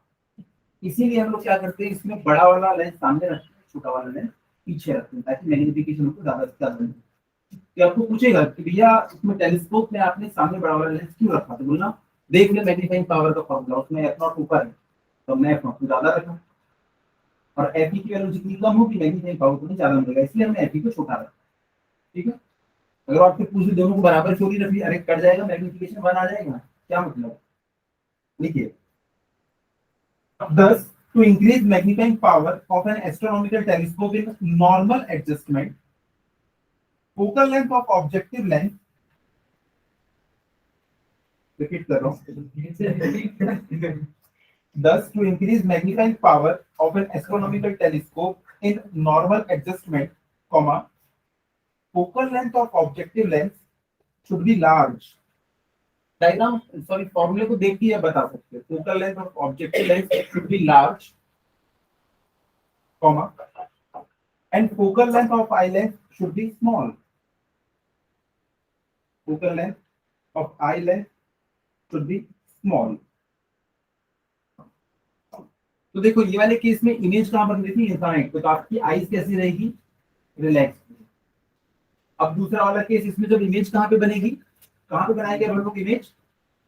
इसीलिए हम लोग क्या करते हैं, इसमें बड़ा वाला लेंस सामने रखते हैं, छोटा वाला लेंस पीछे रखते हैं, ताकि मैग्नीफिकेशन को ज्यादा से ज्यादा। कि आपको पूछेगा कि भैया इसमें टेलीस्कोप में आपने सामने बड़ा वाला लेंस क्यों रखा? तो बोलना देख ले मैग्नीफाइंग पावर का फॉर्मूला, उसमें एफ नॉट ऊपर है तो हमने एफ नॉट को ज्यादा रखा, और एफ की वैल्यू जितनी कम होगी मैग्नीफाइंग पावर उतनी ज्यादा मिलेगा, इसलिए हमने एफ को छोटा रखा। ठीक है। अगर आपसे पूछ दोनों को बराबर चोरी रखी, अरे कट जाएगा, मैग्नीफिकेशन 1 आ जाएगा, क्या मतलब? लिखिए, thus to increase magnifying power of an astronomical telescope in normal adjustment, focal length of objective lens, repeat कर रहा हूँ, thus to increase magnifying power of an astronomical telescope in normal adjustment, comma, focal length of objective lens should be large. Diagram sorry फॉर्मूले को देख के बता सकते हैं। Focal length of objective lens should be large, comma, and focal length of eye lens should be small. Focal length of eye lens should be small. तो देखो ये वाले केस में इमेज कहां बन रही थी? इंफाइनाइट, तो आपकी आईज कैसी रहेगी? रिलैक्स। अब दूसरा वाला केस, इसमें जब इमेज कहां पे बनेगी, कहां पे बनाएंगे हम लोग इमेज?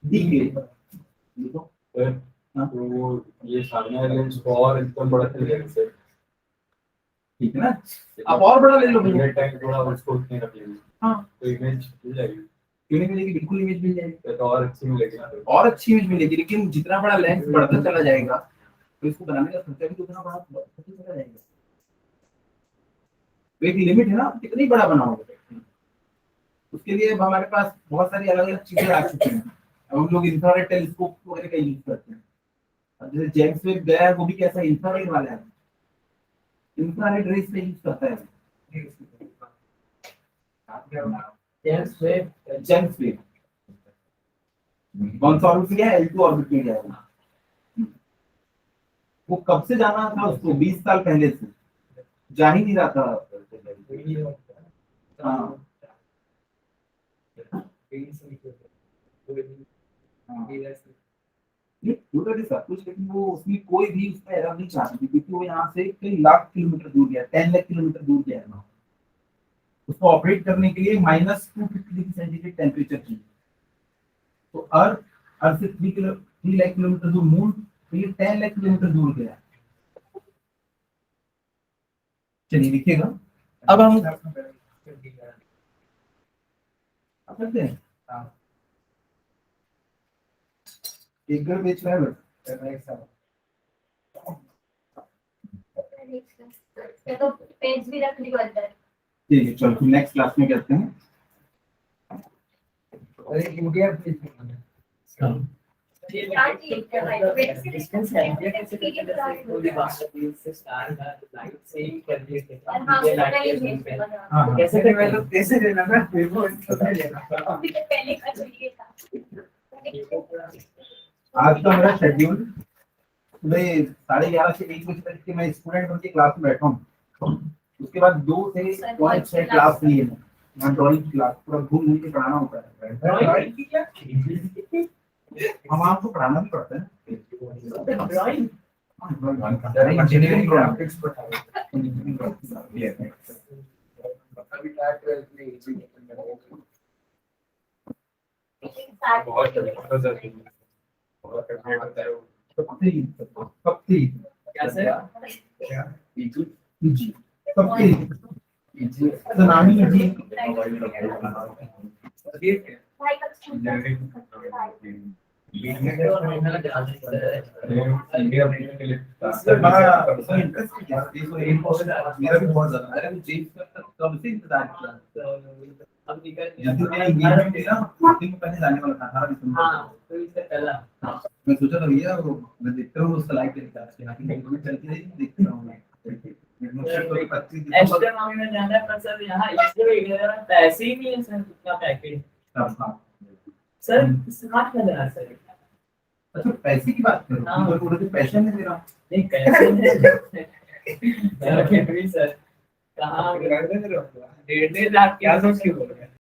डी के। देखो तो ये सामने वाले लेंस को और एकदम बड़ा कर लेंगे सर, ठीक है ना? आप और बड़ा ले लो भैया, टाइम थोड़ा उसको उतने रख लेंगे। हाँ, तो इमेज मिल जाएगी। क्यों नहीं मिलेगी? बिल्कुल इमेज मिल जाएगी, तो और अच्छी मिलेगी ना, और अच्छी इमेज मिलेगी। लेकिन जितना बड़ा लेंस बढ़ता चला जाएगा तो इसको बनाने का खर्चा भी उतना बढ़ता चला जाएगा। तो एक लिमिट है ना, कितनी बड़ा बनाओगे। उसके लिए अब हमारे पास बहुत सारी अलग अलग चीजें आ चुकी हैं। अब हम लोग इंफ्रारेड टेलीस्कोप वगैरह का यूज करते हैं। अब जैसे जेम्स वेब गया है, वो भी कैसा इंफ्रारेड वाला है, इंफ्रारेड रेस से यूज करता है। जेम्स वेब कौन सा ऑर्बिट गया? L2 ऑर्बिट में गया है। वो कब से जाना था उसको? 20 साल पहले से जा ही नहीं रहा था। हाँ। ये टोटली सब कुछ, लेकिन वो उसमें कोई भी उसका एरर नहीं चाहती थी, क्योंकि वो यहाँ से कई लाख किलोमीटर दूर गया, 10 लाख किलोमीटर दूर गया है ना। उसको ऑपरेट करने के लिए -250 डिग्री सेंटीग्रेड टेम्परेचर चाहिए। तो अर्थ अर्थ से 3 लाख किलोमीटर दूर मून, तो ये 10 लाख किलोमीटर दूर गया। चलिए लिखिएगा। अब हम करते हैं एक घर बेच रहा है ये तो पेज भी रख ली अंदर। ठीक है, चलो नेक्स्ट क्लास में करते हैं। अरे इंडिया प्लीज क्या चीज है भाई? डिस्टेंस है ये कैसे पूरी बात से स्टार का लाइट से ही कर दिए थे हाँ, ये लाइट नहीं के भेज पे बना। हाँ, कैसे थे मैं तो कैसे लेना ना वो नहीं लेना अभी तो पहले का चाहिए था। आज का मेरा शेड्यूल सुबह 11:30 से 1 बजे तक के मैं स्टूडेंट बन के क्लास में बैठा हूँ। उसके बाद 2 से 6 क्लास लिए मैं ड्राइंग की क्लास पूरा घूम घूम के पढ़ाना होता है। हम आपको पढ़ाना भी पड़ता है। ड्राइंग इंजीनियरिंग ग्राफिक्स पढ़ा अभी ट्रैक में इजी बहुत कैसे भाई का मेरा भी बहुत ज्यादा है, मैं चेंज कब से इंतजार किया। हम निकल जब मेरा एंगेजमेंट थी ना, शूटिंग में पहले जाने वाला था 18 दिसंबर। हां तो इससे पहला मैं सोचा था भैया वो मैं देखता हूँ उसका लाइक देखता है, हालांकि एंगेजमेंट चलती रही, देखता हूँ मैं। एक्स्ट्रा मांगे में जाना है पर सर यहाँ इसलिए मेरा पैसे ही नहीं है सर उतना पैकेज सर स्मार्ट कर रहा सर अच्छा पैसे की बात करो, हाँ। तो पूरे पैसे नहीं दे रहा। नहीं कैसे नहीं सर कहाँ 1.5 लाख क्या सोच के बोल रहे हैं